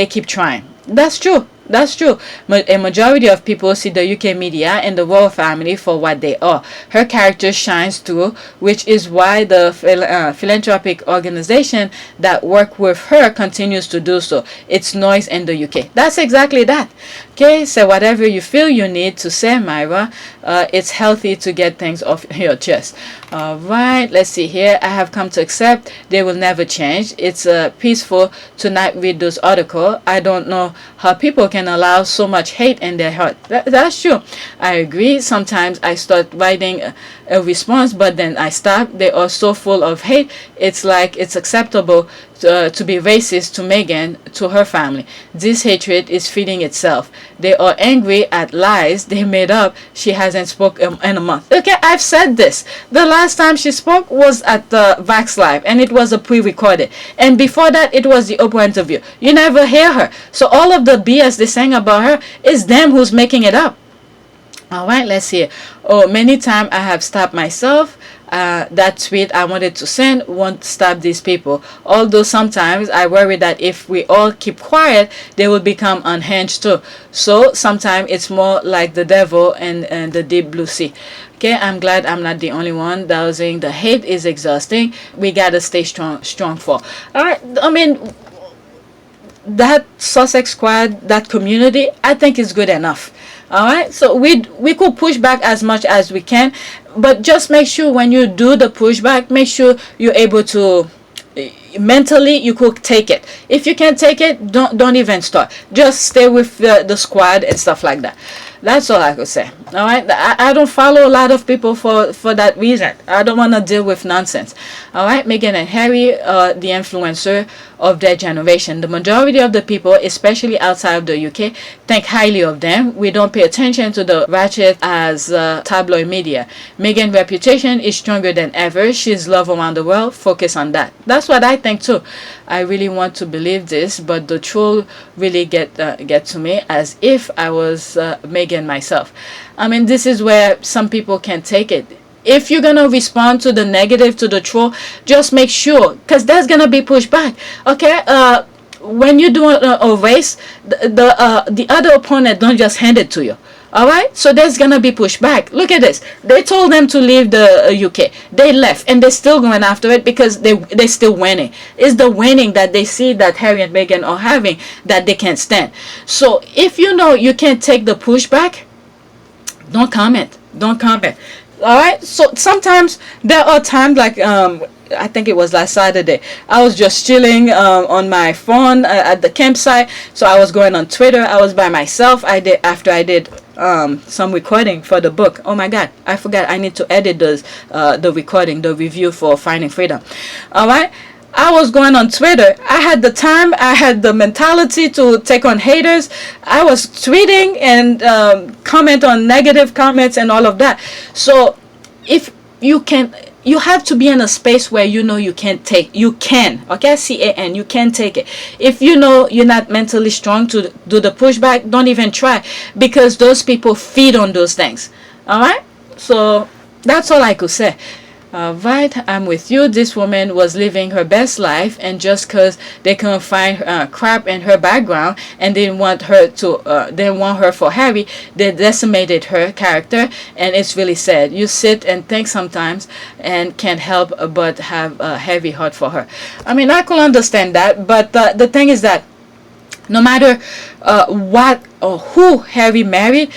keep trying. That's true. That's true. A majority of people see the UK media and the royal family for what they are. Her character shines through, which is why the philanthropic organization that work with her continues to do so. It's noise in the UK. That's exactly that. Okay, so whatever you feel you need to say, Myra, it's healthy to get things off your chest. All right, let's see here. I have come to accept they will never change. It's peaceful to not read those articles. I don't know how people can allow so much hate in their heart. That's true. I agree. Sometimes I start writing a response, but then I stop. They are so full of hate. It's like it's acceptable to be racist to Meghan, to her family. This hatred is feeding itself. They are angry at lies they made up. She hasn't spoken in a month. Okay, I've said this. The last time she spoke was at the Vax Live, and it was a pre-recorded. And before that, it was the Oprah interview. You never hear her. So all of the BS they saying about her is them who's making it up. All right, let's see. Oh, many times I have stopped myself. That tweet I wanted to send won't stop these people. Although sometimes I worry that if we all keep quiet, they will become unhinged too. So sometimes it's more like the devil and the deep blue sea. Okay, I'm glad I'm not the only one. Dowsing the hate is exhausting. We gotta stay strong for. All right, I mean, that Sussex squad, that community, I think is good enough. All right, so we could push back as much as we can, but just make sure when you do the pushback, make sure you're able to mentally you could take it. If you can't take it, don't even start. Just stay with the squad and stuff like that. That's all I could say. All right, I don't follow a lot of people for that reason. I don't want to deal with nonsense. All right, Meghan and Harry are the influencer of their generation. The majority of the people, especially outside of the UK, think highly of them. We don't pay attention to the ratchet as tabloid media. Meghan's reputation is stronger than ever. She's loved around the world. Focus on that. That's what I think too. I really want to believe this, but the troll really get to me as if I was Meghan myself. I mean, this is where some people can take it. If you're gonna respond to the negative, to the troll, just make sure, because there's gonna be pushback. Okay, when you do a race, the other opponent don't just hand it to you. All right, so there's gonna be pushback. Look at this. They told them to leave the UK. They left, and they're still going after it because they're still winning. It's the winning that they see that Harry and Meghan are having that they can't stand. So if you know you can't take the pushback, don't comment. Don't comment. All right, so sometimes there are times like I think it was last Saturday. I was just chilling on my phone at the campsite. So I was going on Twitter. I was by myself. After I did some recording for the book. Oh my God, I forgot. I need to edit the recording, the review for Finding Freedom. All right. I was going on Twitter. I had the time. I had the mentality to take on haters. I was tweeting and comment on negative comments and all of that. So if you can, you have to be in a space where you know you can, okay, CAN, you can take it. If you know you're not mentally strong to do the pushback, don't even try, because those people feed on those things. All right, so that's all I could say. Right, I'm with you. This woman was living her best life, and just because they couldn't find crap in her background and didn't want her for Harry, they decimated her character, and it's really sad. You sit and think sometimes and can't help but have a heavy heart for her. I mean, I could understand that, but the thing is that no matter what or who Harry married,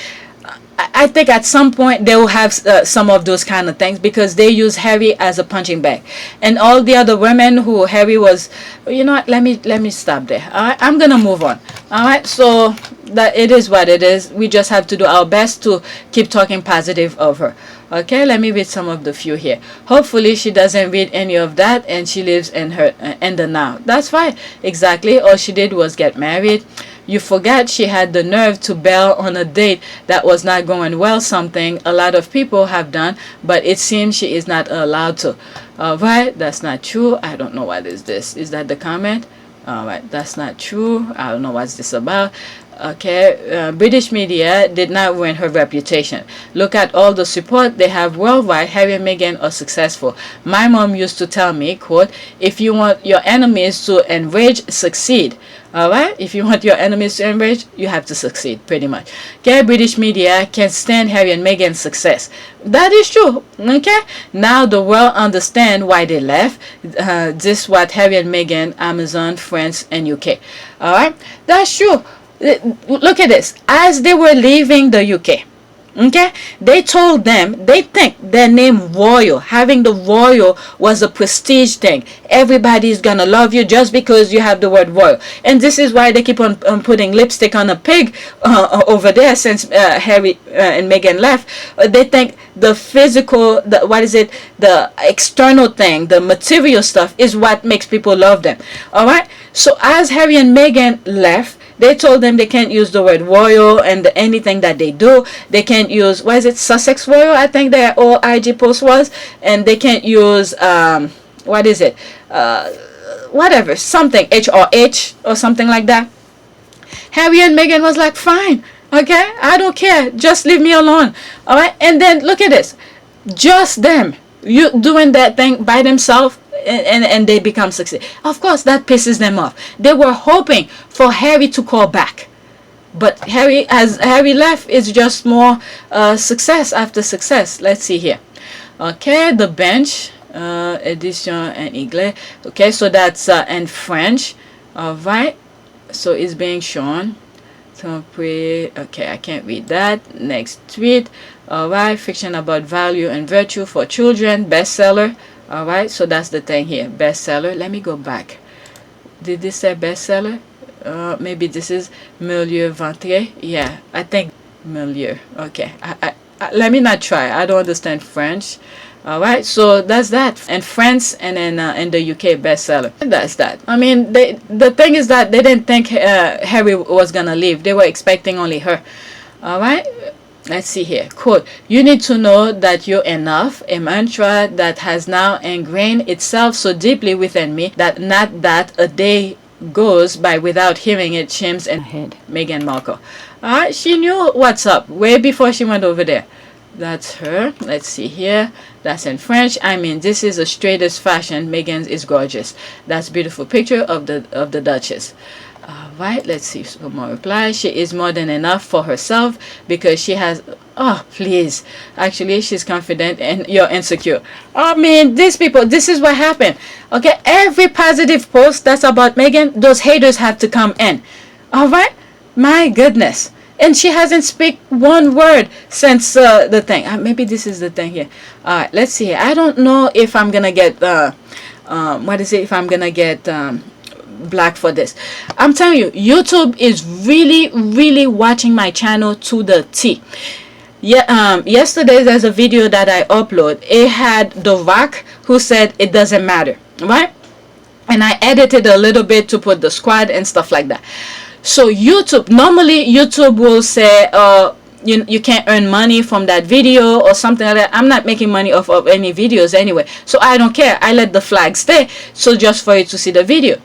I think at some point they will have some of those kind of things, because they use Harry as a punching bag, and all the other women who Harry was, you know what, let me stop there. All right, I'm gonna move on. All right, so that it is what it is. We just have to do our best to keep talking positive of her. Okay, let me read some of the few here. Hopefully she doesn't read any of that and she lives in the now. That's fine. Exactly. All she did was get married. You forget she had the nerve to bail on a date that was not going well, something a lot of people have done, but it seems she is not allowed to. Alright, that's not true. I don't know what is this. Is that the comment? Alright, that's not true. I don't know what's this about. Okay, British media did not win her reputation. Look at all the support they have worldwide. Harry and Meghan are successful. My mom used to tell me, quote, if you want your enemies to enrage, succeed. Alright, if you want your enemies to enrage, you have to succeed, pretty much. Okay, British media can't stand Harry and Meghan's success. That is true. Okay, now the world understand why they left. This what Harry and Meghan, Amazon, France, and UK. Alright, that's true. Look at this. As they were leaving the UK, okay, they told them they think their name royal, having the royal was a prestige thing. Everybody's gonna love you just because you have the word royal, and this is why they keep on putting lipstick on a pig over there since Harry and Meghan left. They think the physical, the external thing, the material stuff is what makes people love them. All right, so as Harry and Meghan left, they told them they can't use the word royal, and anything that they do, they can't use, Sussex royal, I think their all IG post was, and they can't use, whatever, something, HRH or something like that. Harry and Meghan was like, fine, okay, I don't care, just leave me alone. All right, and then look at this, just them, you doing that thing by themselves, and they become successful. Of course, that pisses them off. They were hoping for Harry to call back, but as Harry left, it's just more success after success. Let's see here. Okay, the bench edition en anglais. Okay, so that's in French. All right, so it's being shown. Okay, I can't read that. Next tweet. All right, fiction about value and virtue for children, bestseller. All right, so that's the thing here, bestseller. Let me go back. Did this say bestseller? Maybe this is Milieu Ventre. Yeah, I think Milieu. Okay, let me not try. I don't understand French. All right, so that's that. And France, and then in the UK, bestseller. That's that. I mean, the thing is that they didn't think Harry was gonna leave. They were expecting only her. All right. Let's see here. Quote, you need to know that you're enough, a mantra that has now ingrained itself so deeply within me that not that a day goes by without hearing it chimes in my head. Meghan Markle. Alright, she knew what's up way before she went over there. That's her. Let's see here. That's in French. I mean, this is the straightest fashion. Meghan is gorgeous. That's a beautiful picture of the Duchess. Alright, let's see some more replies. She is more than enough for herself because she has, oh please, actually she's confident and you're insecure. I mean, these people, this is what happened. Okay, every positive post that's about Meghan, those haters have to come in. Alright, my goodness, and she hasn't speak one word since the thing. Maybe this is the thing here. All right, let's see here. I don't know if I'm gonna get what is it? If I'm gonna get black for this. I'm telling you, YouTube is really watching my channel to the T. Yeah, yesterday there's a video that I upload. It had The Rock who said it doesn't matter, right? And I edited a little bit to put the squad and stuff like that. So normally YouTube will say you can't earn money from that video or something like that. I'm not making money off of any videos anyway, so I don't care. I let the flag stay, so just for you to see the video.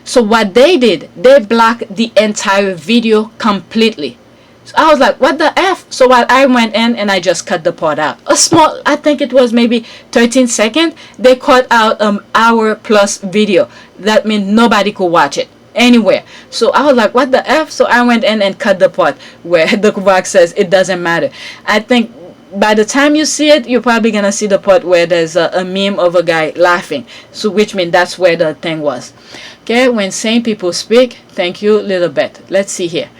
So what they did, they blocked the entire video completely. So I was like, what the F? So while I went in and I just cut the part out, a small, I think it was maybe 13 seconds, they cut out hour plus video. That means nobody could watch it anywhere. So I was like, what the F? So I went in and cut the part where the Rock says it doesn't matter. I think by the time you see it, you're probably gonna see the part where there's a meme of a guy laughing, so which means that's where the thing was. Okay, when sane people speak, thank you, little bit. Let's see here.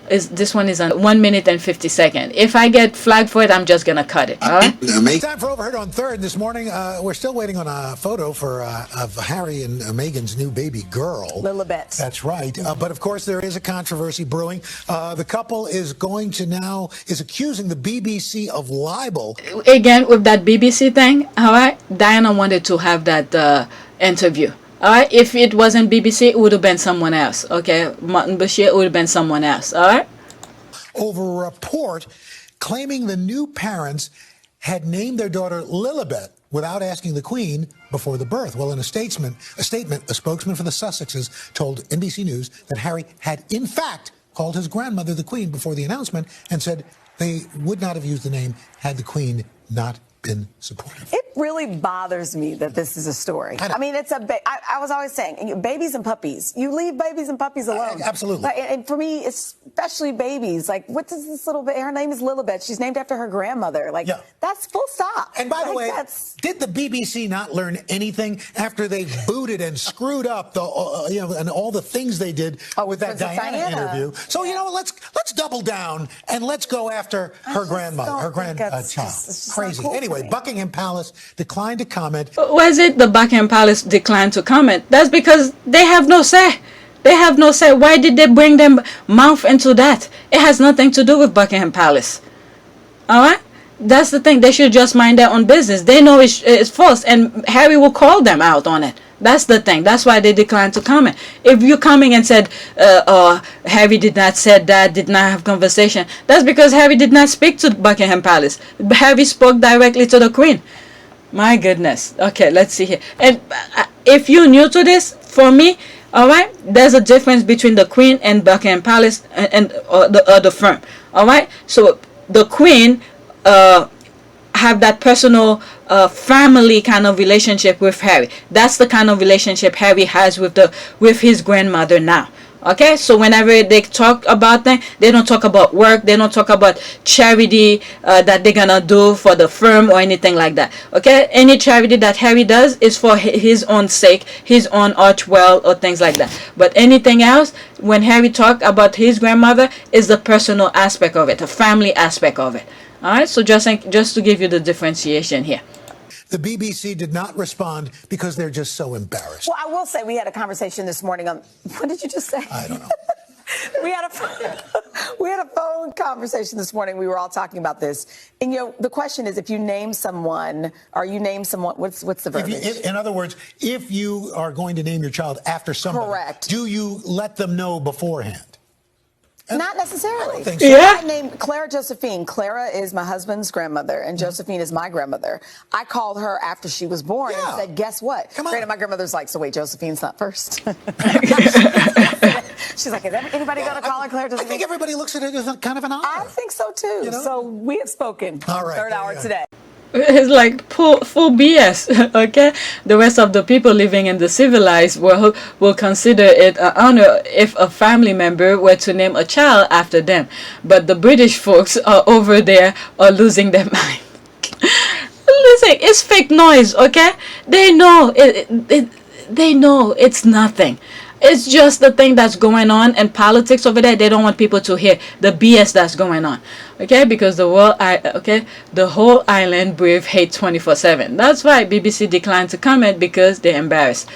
This one is on 1 minute and 50 seconds. If I get flagged for it, I'm just gonna cut it. All right. Time for Overheard on Third this morning. We're still waiting on a photo of Harry and Meghan's new baby girl, Lilibet. That's right. But of course, there is a controversy brewing. The couple is accusing the BBC of libel. Again, with that BBC thing, all right. Diana wanted to have that interview. Alright, if it wasn't BBC, it would have been someone else. Okay, Martin Bashir would have been someone else. Alright? Over a report claiming the new parents had named their daughter Lilibet without asking the Queen before the birth. Well, in a statement, a spokesman for the Sussexes told NBC News that Harry had, in fact, called his grandmother the Queen before the announcement and said they would not have used the name had the Queen not been supportive. It really bothers me that this is a story. I mean, it's I was always saying, babies and puppies. You leave babies and puppies alone. Absolutely. Like, and for me, especially babies. Like, what does this little bit? Her name is Lilibet. She's named after her grandmother. Like, that's full stop. And by the way, did the BBC not learn anything after they booted and screwed up the and all the things they did with that Diana interview? So let's double down and let's go after her grandmother, her grandchild. Crazy. Anyway, Buckingham Palace declined to comment. Was it the Buckingham Palace declined to comment? That's because they have no say. They have no say. Why did they bring them mouth into that? It has nothing to do with Buckingham Palace. Alright? That's the thing. They should just mind their own business. They know it's false, and Harry will call them out on it. That's the thing. That's why they declined to comment. If you coming and said, Harry did not said that, did not have conversation, that's because Harry did not speak to Buckingham Palace. Harry spoke directly to the Queen. My goodness. Okay, let's see here. And if you're new to this, for me, all right, there's a difference between the Queen and Buckingham Palace and the other firm. All right, so the Queen have that personal family kind of relationship with Harry. That's the kind of relationship Harry has with his grandmother now. Okay, so whenever they talk about them, they don't talk about work, they don't talk about charity that they're gonna do for the firm or anything like that. Okay, any charity that Harry does is for his own sake, his own arch well or things like that. But anything else, when Harry talk about his grandmother, is the personal aspect of it, the family aspect of it. All right, so just to give you the differentiation here. The BBC did not respond because they're just so embarrassed. Well, I will say we had a conversation this morning on, what did you just say? I don't know. we had a phone conversation this morning. We were all talking about this. And, the question is, if you name someone, what's the verbiage? In other words, if you are going to name your child after somebody, correct, do you let them know beforehand? Not necessarily. I don't think so. Yeah. I named Clara Josephine. Clara is my husband's grandmother, and Josephine is my grandmother. I called her after she was born and said, guess what? Come on. Granted, my grandmother's like, so wait, Josephine's not first? She's like, is anybody going to call her Clara Josephine? I think everybody looks at it as kind of an honor. I think so, too. So we have spoken. All right. Third hour today. It's like full BS, okay? The rest of the people living in the civilized world will consider it an honor if a family member were to name a child after them. But the British folks are over there are losing their mind. Listen, it's fake noise, okay? They know they know it's nothing. It's just the thing that's going on in politics over there. They don't want people to hear the BS that's going on. Okay, because the whole island breathe hate 24/7. That's why BBC declined to comment because they're embarrassed.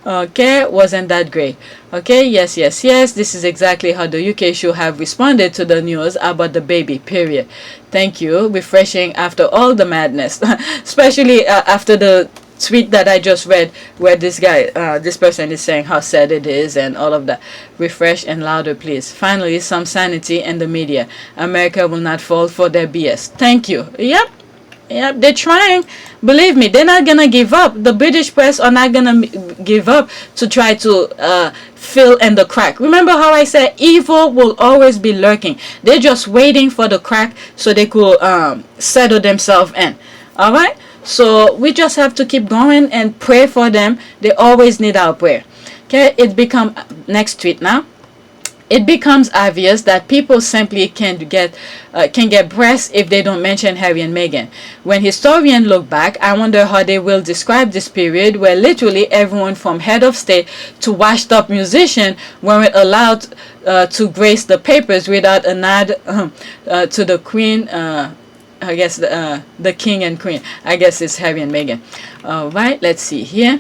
Okay, wasn't that great? Okay, yes. This is exactly how the UK should have responded to the news about the baby, period. Thank you. Refreshing after all the madness, especially after the tweet that I just read, where this person is saying how sad it is and all of that. Refresh and louder, please. Finally, some sanity in the media. America will not fall for their BS. Thank you. Yep, they're trying. Believe me, they're not gonna give up. The British press are not gonna give up to try to fill in the crack. Remember how I said evil will always be lurking. They're just waiting for the crack so they could settle themselves in. All right. So we just have to keep going and pray for them. They always need our prayer. Okay. Next tweet now. It becomes obvious that people simply can get breast if they don't mention Harry and Meghan. When historians look back, I wonder how they will describe this period where literally everyone from head of state to washed up musician weren't allowed to grace the papers without a nod to the Queen. I guess the King and Queen. I guess it's Harry and Meghan. All right, let's see here.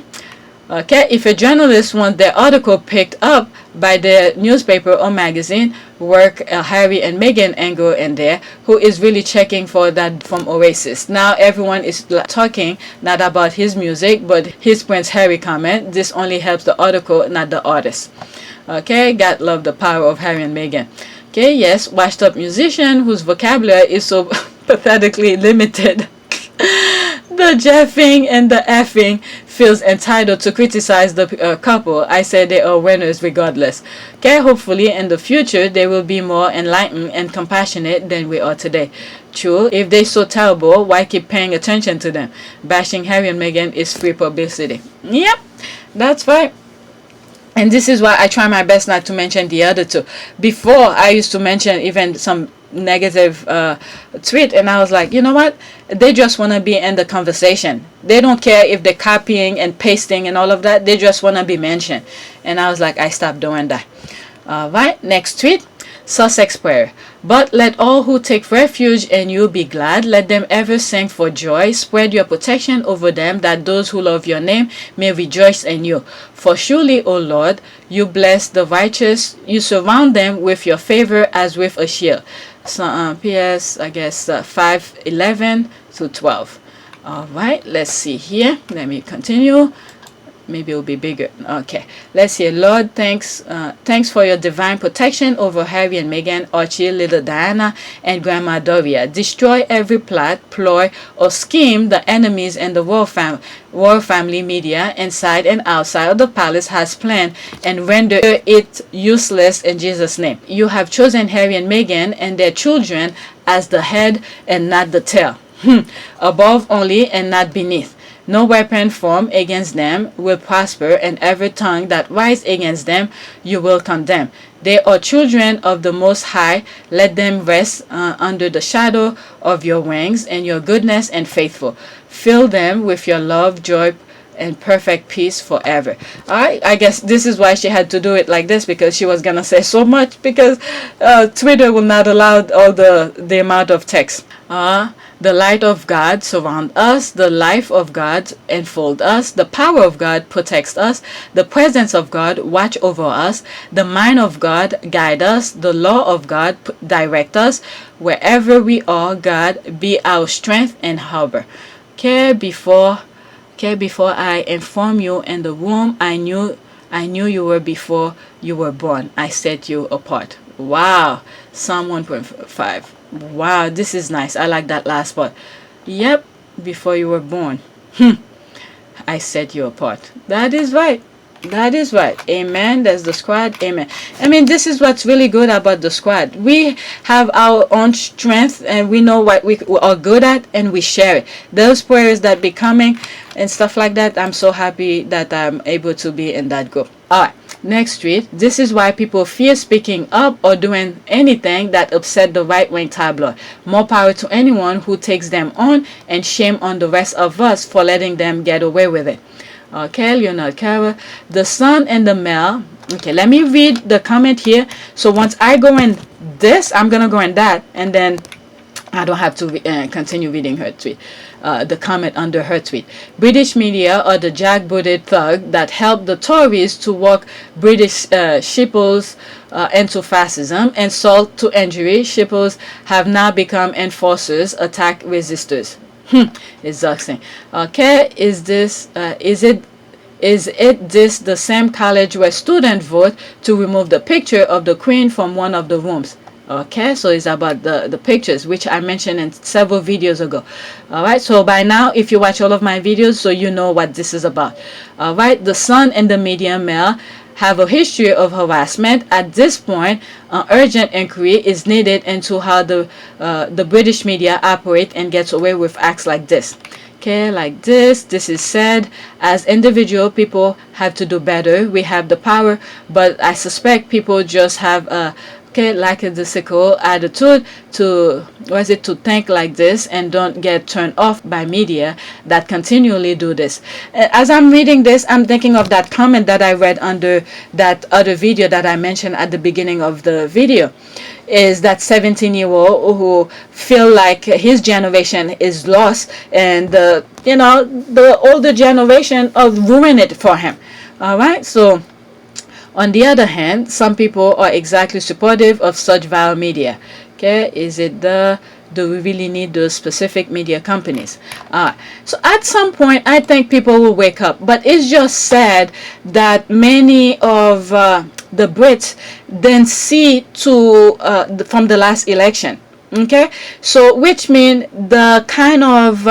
Okay, if a journalist wants their article picked up by the newspaper or magazine, work Harry and Meghan angle in there, who is really checking for that from Oasis. Now everyone is talking not about his music, but his Prince Harry comment. This only helps the article, not the artist. Okay, God love the power of Harry and Meghan. Okay, yes, washed up musician whose vocabulary is so pathetically limited. The jeffing and the effing feels entitled to criticize the couple. I say they are winners regardless. Okay, hopefully in the future they will be more enlightened and compassionate than we are today. True, if they're so terrible, why keep paying attention to them? Bashing Harry and Meghan is free publicity. Yep, that's right. And this is why I try my best not to mention the other two. Before, I used to mention even some negative tweet, and I was like, you know what, they just want to be in the conversation. They don't care if they're copying and pasting and all of that. They just want to be mentioned. And I was like, I stopped doing that. All right, next tweet. Sussex prayer. But let all who take refuge in you be glad. Let them ever sing for joy. Spread your protection over them, that those who love your name may rejoice in you. For surely, O Lord, you bless the righteous. You surround them with your favor as with a shield. So, PS, I guess 5:11 to 12. All right, let's see here. Let me continue. Maybe it'll be bigger. Okay, let's see. Lord, thanks for your divine protection over Harry and Meghan, Archie, little Diana, and Grandma Doria. Destroy every plot, ploy, or scheme the enemies and the royal family media inside and outside of the palace has planned, and render it useless in Jesus' name. You have chosen Harry and Meghan and their children as the head and not the tail. Above only and not beneath. No weapon formed against them will prosper, and every tongue that rises against them you will condemn. They are children of the Most High. Let them rest under the shadow of your wings, and your goodness and faithful. Fill them with your love, joy, and perfect peace forever. Alright, I guess this is why she had to do it like this, because she was gonna say so much, because Twitter will not allow all the amount of text. The light of God surround us, the life of God enfold us, the power of God protects us, the presence of God watch over us, the mind of God guide us, the law of God direct us. Wherever we are, God be our strength and harbor. Before I inform you in the womb, I knew you were before you were born. I set you apart. Wow. Psalm 1.5. Wow, this is nice. I like that last part. Yep, before you were born. I set you apart. That is right. That is right. Amen. That's the squad. Amen. I mean, this is what's really good about the squad. We have our own strength, and we know what we are good at, and we share it. Those prayers that be coming and stuff like that, I'm so happy that I'm able to be in that group. All right. Next tweet. This is why people fear speaking up or doing anything that upset the right-wing tabloid. More power to anyone who takes them on, and shame on the rest of us for letting them get away with it. Okay, Leonard Cara. The Sun and the Mail. Okay, let me read the comment here. So once I go in this, I'm gonna go in that, and then I don't have to continue reading her tweet. The comment under her tweet. British media are the jackbooted thug that helped the Tories to walk British shippers into fascism. Insult to injury. Shippers have now become enforcers, attack resistors. Exhausting. Okay, is it this the same college where students vote to remove the picture of the Queen from one of the rooms? Okay, so it's about the pictures, which I mentioned in several videos ago. All right, so by now, if you watch all of my videos, so you know what this is about. All right, the Sun and the Media Mail have a history of harassment. At this point, an urgent inquiry is needed into how the British media operate and gets away with acts like this. Okay, like this is said. As individual, people have to do better. We have the power, but I suspect people just have a lackadaisical attitude to think like this and don't get turned off by media that continually do this. As I'm reading this, I'm thinking of that comment that I read under that other video that I mentioned at the beginning of the video. Is that 17-year-old who feel like his generation is lost, and the older generation of ruin it for him. All right, so on the other hand, some people are exactly supportive of such vile media. Okay, is it do we really need those specific media companies? So at some point, I think people will wake up. But it's just sad that many of the Brits then see from the last election. Okay, so which means the kind of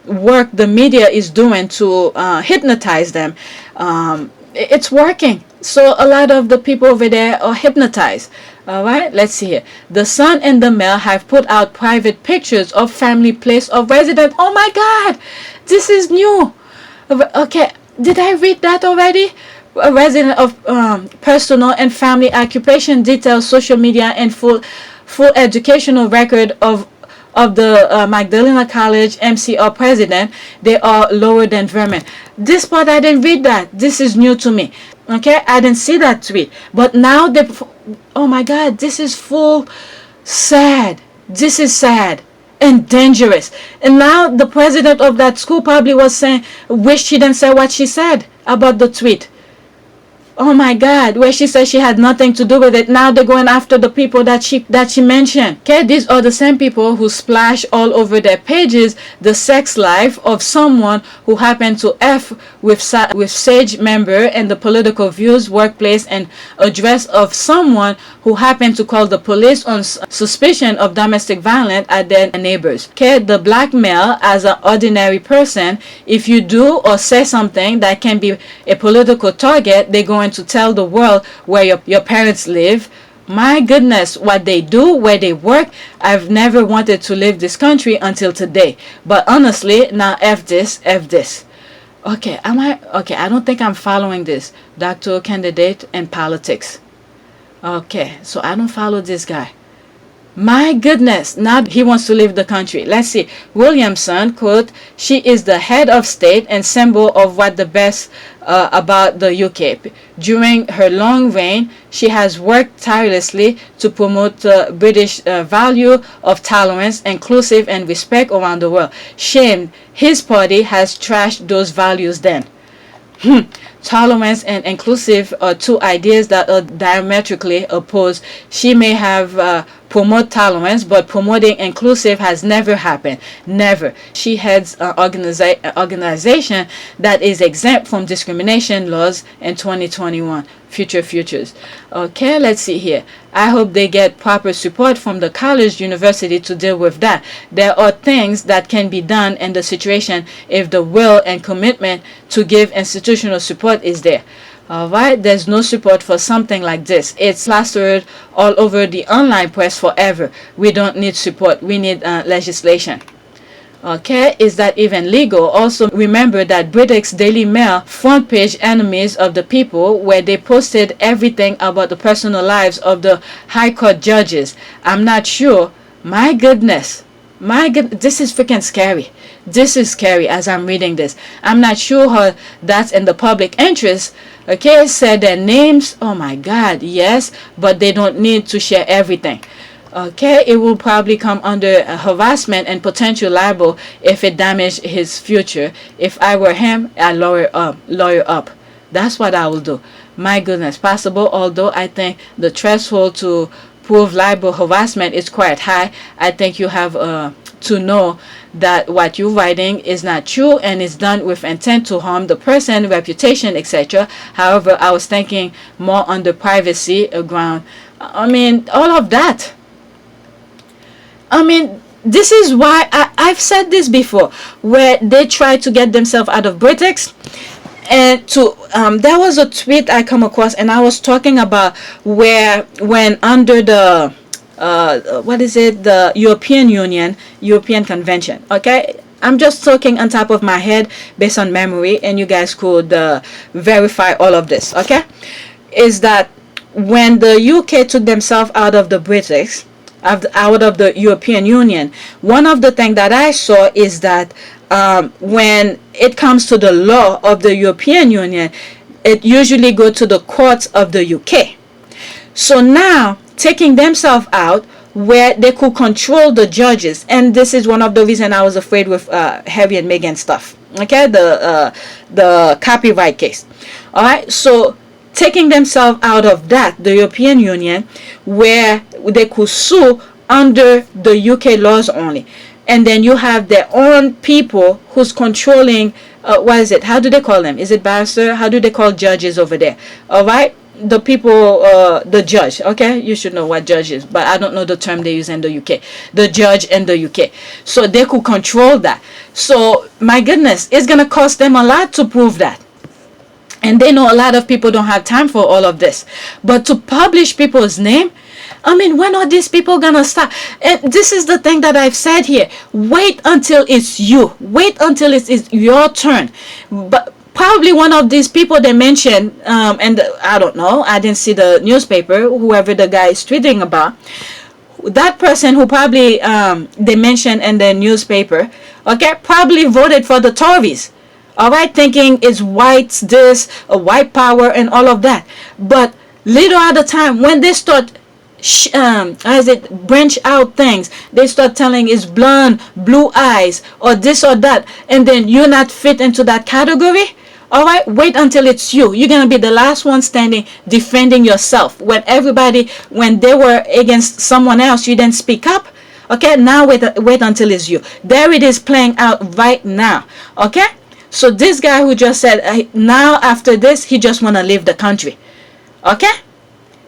work the media is doing to hypnotize them, it's working. So a lot of the people over there are hypnotized. All right, let's see here. The Sun and the Mail have put out private pictures of family place of residence. Oh my God, this is new. Okay, did I read that already? A resident of personal and family occupation details, social media, and full educational record of the Magdalena College MCR president. They are lower than vermin. This part I didn't read that. This is new to me. Okay, I didn't see that tweet. But now oh my God, this is sad. This is sad and dangerous. And now the president of that school probably was saying, wish she didn't say what she said about the tweet. Oh my God, where she said she had nothing to do with it. Now they're going after the people that she mentioned. Okay, these are the same people who splash all over their pages the sex life of someone who happened to F with Sage member and the political views, workplace, and address of someone who happened to call the police on suspicion of domestic violence at their neighbors. Okay, the blackmail as an ordinary person. If you do or say something that can be a political target, they're going to tell the world where your parents live. My goodness, what they do, where they work. I've never wanted to leave this country until today. But honestly, now F this. Okay, I don't think I'm following this. Doctoral candidate and politics. Okay, so I don't follow this guy. My goodness, now he wants to leave the country. Let's see. Williamson, quote, she is the head of state and symbol of what the best about the UK. During her long reign, she has worked tirelessly to promote the British value of tolerance, inclusive, and respect around the world. Shame his party has trashed those values then. Tolerance and inclusive are two ideas that are diametrically opposed. She may have promote tolerance, but promoting inclusive has never happened. Never. She heads an organization that is exempt from discrimination laws in 2021. Futures. Okay, let's see here. I hope they get proper support from the college university to deal with that. There are things that can be done in the situation if the will and commitment to give institutional support is there. Alright, there's no support for something like this. It's plastered all over the online press forever. We don't need support. We need legislation. Okay, is that even legal? Also, remember that Britain's Daily Mail front page enemies of the people, where they posted everything about the personal lives of the High Court judges. I'm not sure. My goodness. My God, this is freaking scary. This is scary as I'm reading this. I'm not sure how that's in the public interest. Okay, said their names. Oh my God, yes, but they don't need to share everything. Okay, it will probably come under harassment and potential libel if it damaged his future. If I were him, I'd lawyer up. That's what I will do. My goodness, possible. Although I think the threshold to prove libel harassment is quite high. I think you have to know that what you're writing is not true and is done with intent to harm the person, reputation, etc. However, I was thinking more on the privacy ground. I mean, all of that. I mean, this is why I've said this before, where they try to get themselves out of Brexit. And to there was a tweet I come across, and I was talking about where when under the what is it, the European Convention. Okay, I'm just talking on top of my head based on memory, and you guys could verify all of this. Okay, is that when the UK took themselves out of the Brexit, out of the European Union, one of the things that I saw is that when it comes to the law of the European Union, it usually goes to the courts of the UK. So now, taking themselves out, where they could control the judges, and this is one of the reasons I was afraid with Harry and Meghan stuff. Okay, the copyright case. All right, so taking themselves out of that, the European Union, where they could sue under the UK laws only. And then you have their own people who's controlling, what is it? How do they call them? Is it barrister? How do they call judges over there? All right. The people, the judge. Okay. You should know what judge is, but I don't know the term they use in the UK. The judge in the UK. So they could control that. So my goodness, it's going to cost them a lot to prove that. And they know a lot of people don't have time for all of this. But to publish people's name, I mean, when are these people gonna stop? And this is the thing that I've said here. Wait until it's you. Wait until it's your turn. But probably one of these people they mentioned, and I don't know, I didn't see the newspaper, whoever the guy is tweeting about. That person who probably they mentioned in the newspaper, okay, probably voted for the Tories. All right, thinking it's whites, this, a white power, and all of that. But little at a time, when they start as it branch out things, they start telling it's blonde, blue eyes, or this or that, and then you're not fit into that category. All right, wait until it's you. You're gonna be the last one standing defending yourself. When they were against someone else, you didn't speak up. Okay, now wait until it's you. There it is playing out right now. Okay, so this guy who just said now after this he just wanna leave the country. Okay.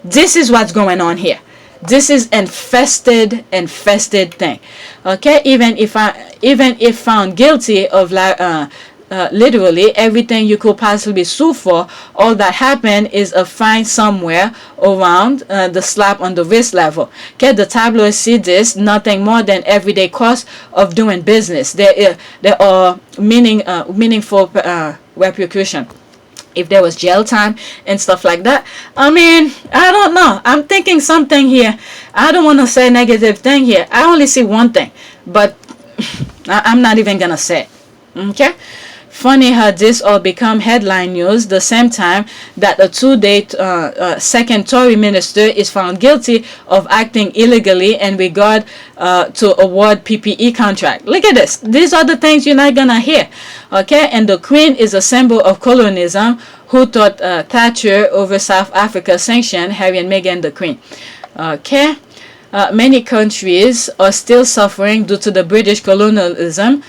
This is what's going on here. This is infested thing. Okay, even if found guilty of literally everything you could possibly sue for, all that happened is a fine somewhere around the slap on the wrist level. Okay, the tabloids see this nothing more than everyday cost of doing business. There are meaningful repercussion. If there was jail time and stuff like that, I mean, I don't know. I'm thinking something here. I don't want to say negative thing here. I only see one thing, but I'm not even gonna say it. Okay. Funny how this all become headline news the same time that a two-day second Tory minister is found guilty of acting illegally in regard to award PPE contract. Look at this. These are the things you're not gonna hear. Okay, and the Queen is a symbol of colonialism. Who thought Thatcher over South Africa sanctioned Harry and Meghan the Queen? Okay. Many countries are still suffering due to the British colonialism.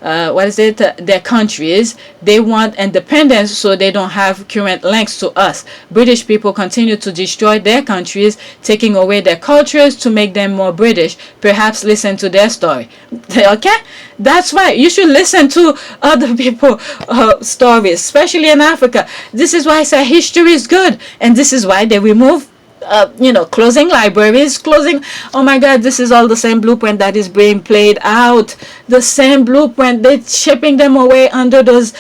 Their countries, they want independence so they don't have current links to us. British people continue to destroy their countries, taking away their cultures to make them more British. Perhaps listen to their story. Okay, that's right, you should listen to other people's stories, especially in Africa. This is why I say history is good, and this is why they remove closing libraries, closing. Oh my God, this is all the same blueprint that is being played out. The same blueprint. They're shipping them away under those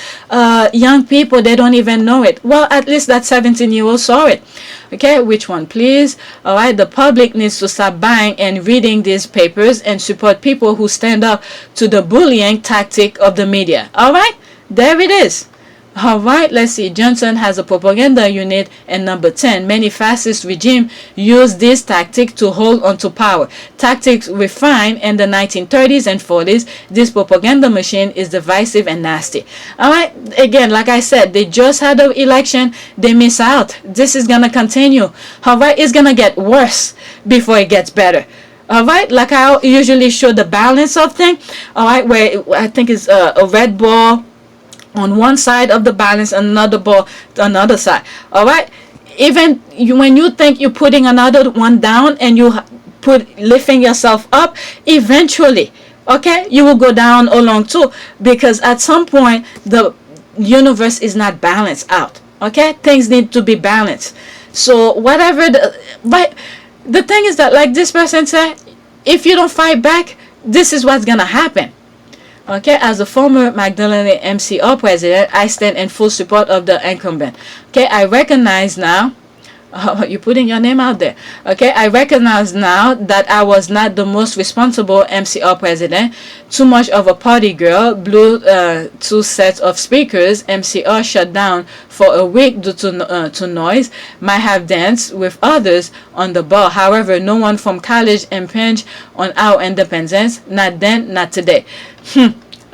young people. They don't even know it. Well, at least that 17-year-old saw it. Okay, which one, please? All right, the public needs to stop buying and reading these papers and support people who stand up to the bullying tactic of the media. All right, there it is. All right, let's see. Johnson has a propaganda unit. And number 10, many fascist regimes use this tactic to hold onto power. Tactics refined in the 1930s and 40s. This propaganda machine is divisive and nasty. All right, again, like I said, they just had an election. They miss out. This is going to continue. All right, it's going to get worse before it gets better. All right, like I usually show the balance of things. All right, where I think it's a red ball on one side of the balance and another ball to another side. All right, even when you think you're putting another one down and you lifting yourself up, eventually, okay, you will go down along too, because at some point the universe is not balanced out. Okay, things need to be balanced. So whatever but the thing is that, like this person said, if you don't fight back, this is what's gonna happen. Okay, as a former Magdalene MCR president, I stand in full support of the incumbent. Okay, I recognize now, you're putting your name out there. Okay, I recognize now that I was not the most responsible MCR president. Too much of a party girl, blew 2 sets of speakers. MCR shut down for a week due to noise. Might have danced with others on the bar. However, no one from college impinged on our independence. Not then, not today.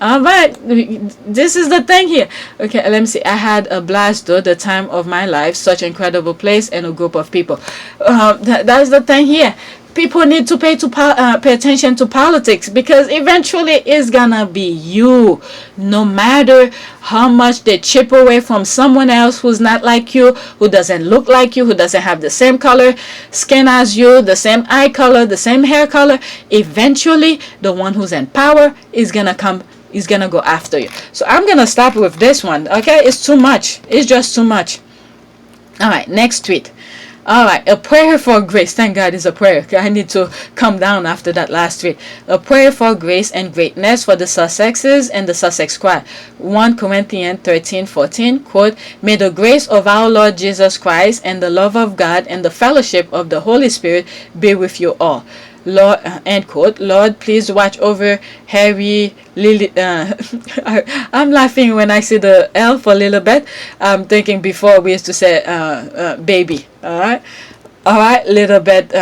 All right, this is the thing here. Okay, let me see. I had a blast though, the time of my life. Such incredible place and a group of people. That's the thing here. People need to pay attention to politics, because eventually it's gonna be you. No matter how much they chip away from someone else who's not like you, who doesn't look like you, who doesn't have the same color skin as you, the same eye color, the same hair color, eventually the one who's in power is gonna come. Is gonna go after you. So I'm gonna stop with this one. Okay, it's too much. It's just too much. All right, next tweet. All right, a prayer for grace. Thank God it's a prayer. I need to come down after that last tweet. A prayer for grace and greatness for the Sussexes and the Sussex squad. 1 Corinthians 13:14, quote, may the grace of our Lord Jesus Christ and the love of God and the fellowship of the Holy Spirit be with you all. Lord, end quote. Lord, please watch over Harry, Lily. I'm laughing when I see the L for Lilibet. I'm thinking before we used to say baby. All right, Lilibet,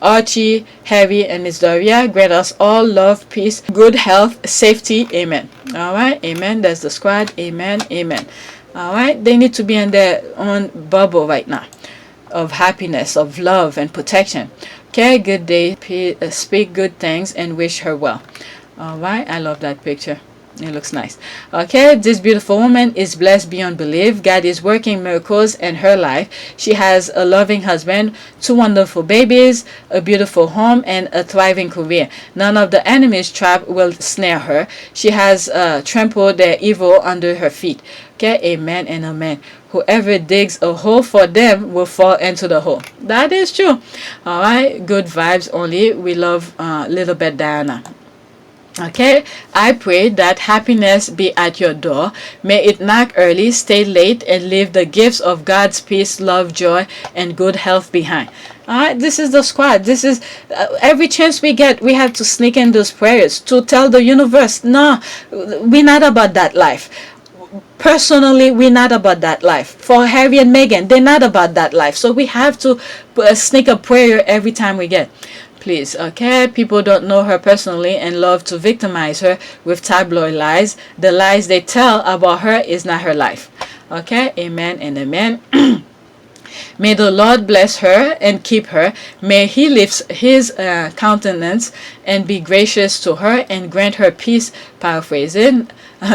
Archie, Harry, and Miss Doria. Grant us all love, peace, good health, safety. Amen. All right, amen. That's the squad. Amen, amen. All right, they need to be in their own bubble right now of happiness, of love, and protection. Okay, good day. Speak good things and wish her well. All right, I love that picture. It looks nice. Okay, this beautiful woman is blessed beyond belief. God is working miracles in her life. She has a loving husband, 2 wonderful babies, a beautiful home, and a thriving career. None of the enemy's trap will snare her. She has trampled their evil under her feet. Okay, amen and amen. Whoever digs a hole for them will fall into the hole. That is true. All right, good vibes only. We love little bit Diana. Okay, I pray that happiness be at your door. May it knock early, stay late, and leave the gifts of God's peace, love, joy, and good health behind. All right, this is the squad. This is every chance we get, we have to sneak in those prayers to tell the universe, no, we're not about that life. Personally, we're not about that life. For Harry and Meghan, they're not about that life. So we have to sneak a prayer every time we get. Please, okay? People don't know her personally and love to victimize her with tabloid lies. The lies they tell about her is not her life. Okay? Amen and amen. May the Lord bless her and keep her. May he lift his countenance and be gracious to her and grant her peace. Paraphrasing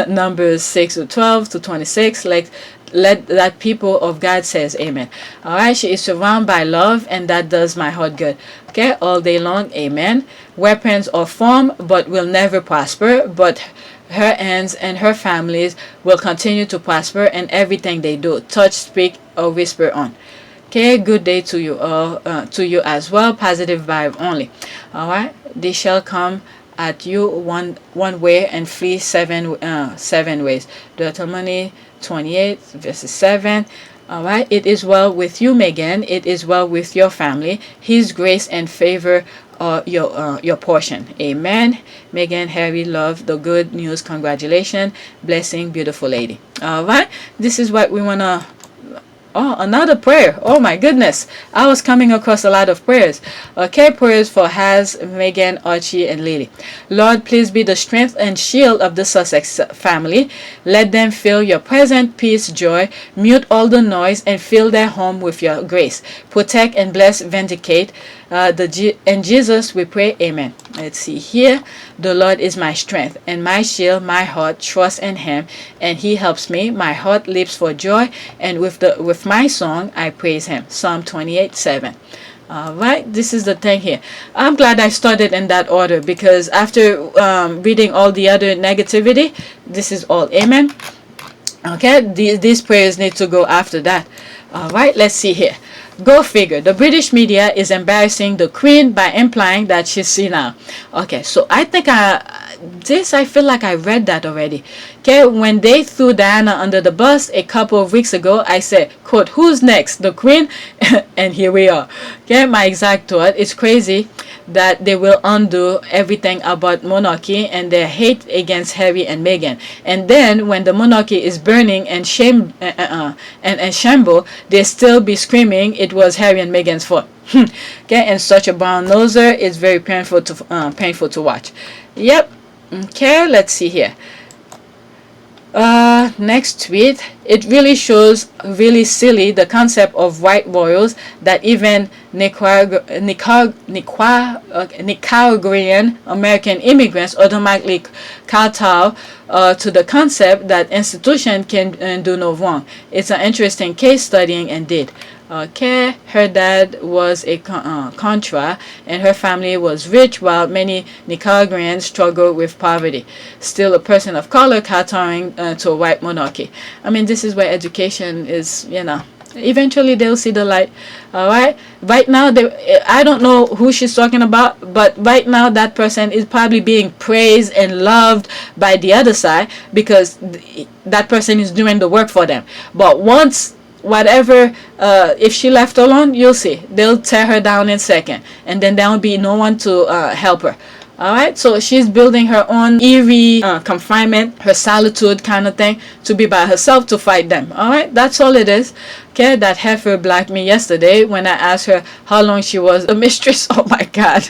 Numbers 6:12-26. Let that people of God says amen. All right, she is surrounded by love, and that does my heart good. Okay, all day long, amen. Weapons are formed but will never prosper, but her hands and her families will continue to prosper in everything they do. Touch, speak, or whisper on. Okay, good day to you all, to you as well. Positive vibe only. All right, they shall come at you one way and flee seven ways. Deuteronomy 28 verses 7. All right, it is well with you, Meghan. It is well with your family. His grace and favor are your portion. Amen. Meghan, Harry, love, the good news, congratulations, blessing, beautiful lady. All right, this is what we wanna. Oh, another prayer. Oh my goodness. I was coming across a lot of prayers. Okay, prayers for Has, Meghan, Archie, and Lily. Lord, please be the strength and shield of the Sussex family. Let them feel your presence, peace, joy. Mute all the noise and fill their home with your grace. Protect and bless, vindicate. In Jesus we pray, amen. Let's see here. The Lord is my strength and my shield. My heart trusts in him and he helps me. My heart leaps for joy, and with my song I praise him. Psalm 28:7. All right, this is the thing here. I'm glad I started in that order, because after reading all the other negativity, this is all amen. Okay, these prayers need to go after that. All right, let's see here. Go figure. The British media is embarrassing the Queen by implying that she's senile. Okay, so I think I feel like I read that already. Okay, when they threw Diana under the bus a couple of weeks ago, I said, quote, who's next? The Queen? And here we are. Okay, my exact thought. It's crazy that they will undo everything about monarchy and their hate against Harry and Meghan. And then when the monarchy is burning and shamble, they still be screaming it was Harry and Meghan's fault. Okay, and such a brown noser is very painful to watch. Yep. Okay, let's see here. Next tweet. It really shows really silly the concept of white royals that even Nicaraguan American immigrants automatically kowtow to the concept that institution can do no wrong. It's an interesting case studying indeed. Okay, her dad was a Contra and her family was rich while many Nicaraguans struggle with poverty. Still a person of color kowtowing to a white monarchy. I mean, this is where education is, eventually they'll see the light. All right, right now I don't know who she's talking about, but right now that person is probably being praised and loved by the other side because that person is doing the work for them. But once whatever, if she left alone, you'll see they'll tear her down in second, and then there will be no one to help her. All right, so she's building her own eerie confinement, her solitude kind of thing, to be by herself to fight them. All right, that's all it is. Okay, that heifer blacked me yesterday when I asked her how long she was a mistress. Oh my God.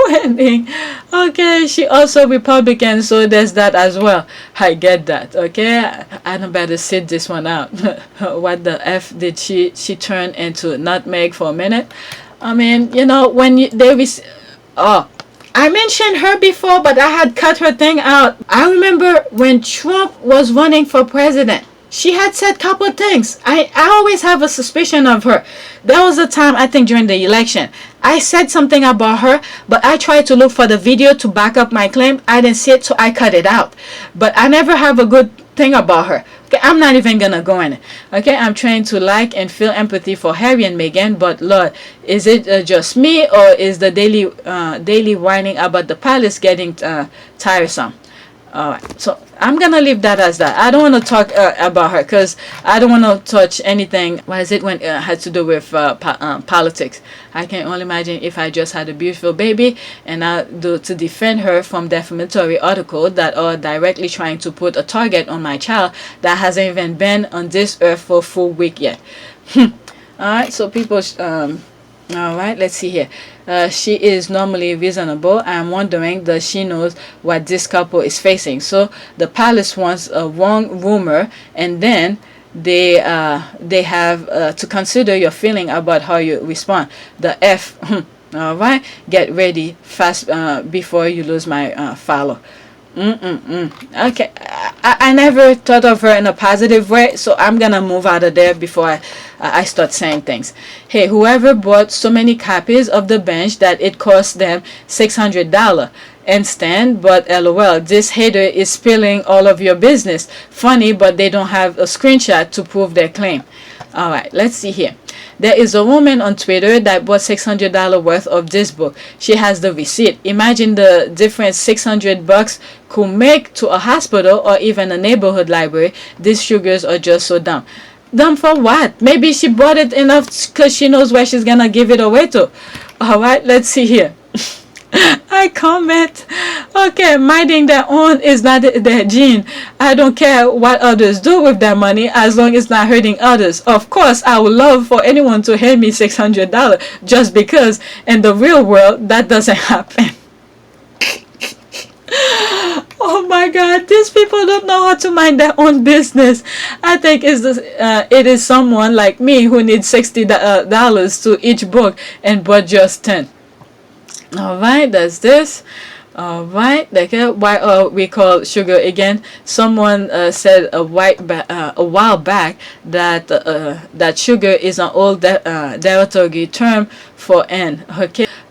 Wendy. Okay, she also Republican, so there's that as well. I get that. Okay, I don't better sit this one out. What the F did she turn into nutmeg for a minute? I mean, when I mentioned her before, but I had cut her thing out. I remember when Trump was running for president, she had said a couple of things. I always have a suspicion of her. There was a time, I think during the election, I said something about her, but I tried to look for the video to back up my claim. I didn't see it, so I cut it out. But I never have a good thing about her. Okay, I'm not even gonna go in it. Okay, I'm trying to like and feel empathy for Harry and Meghan, but Lord, is it just me, or is the daily whining about the palace getting tiresome? Alright, so I'm gonna leave that as that. I don't want to talk about her because I don't want to touch anything. What is it when it had to do with politics? I can only imagine if I just had a beautiful baby and I do to defend her from defamatory articles that are directly trying to put a target on my child that hasn't even been on this earth for a full week yet. Alright, so people, alright, let's see here. She is normally reasonable. I'm wondering, does she knows what this couple is facing? So the palace wants a wrong rumor, and then they have to consider your feeling about how you respond. The F. All right, get ready fast before you lose my follow. Okay, I never thought of her in a positive way, so I'm gonna move out of there before I start saying things. Hey, whoever bought so many copies of the bench that it cost them $600 and stand, but lol, this hater is spilling all of your business. Funny, but they don't have a screenshot to prove their claim. All right, let's see here. There is a woman on Twitter that bought $600 worth of this book. She has the receipt. Imagine the difference $600 could make to a hospital or even a neighborhood library. These sugars are just so dumb. Dumb for what? Maybe she bought it enough because she knows where she's gonna give it away to. All right, let's see here. I comment. Okay, minding their own is not their gene. I don't care what others do with their money as long as it's not hurting others. Of course, I would love for anyone to hand me $600 just because in the real world that doesn't happen. Oh my God, these people don't know how to mind their own business. I think it is someone like me who needs $60 to each book and bought just 10. All right, that's this. All right, okay. Why we call sugar again? Someone said a while back that that sugar is an old derogatory term for N.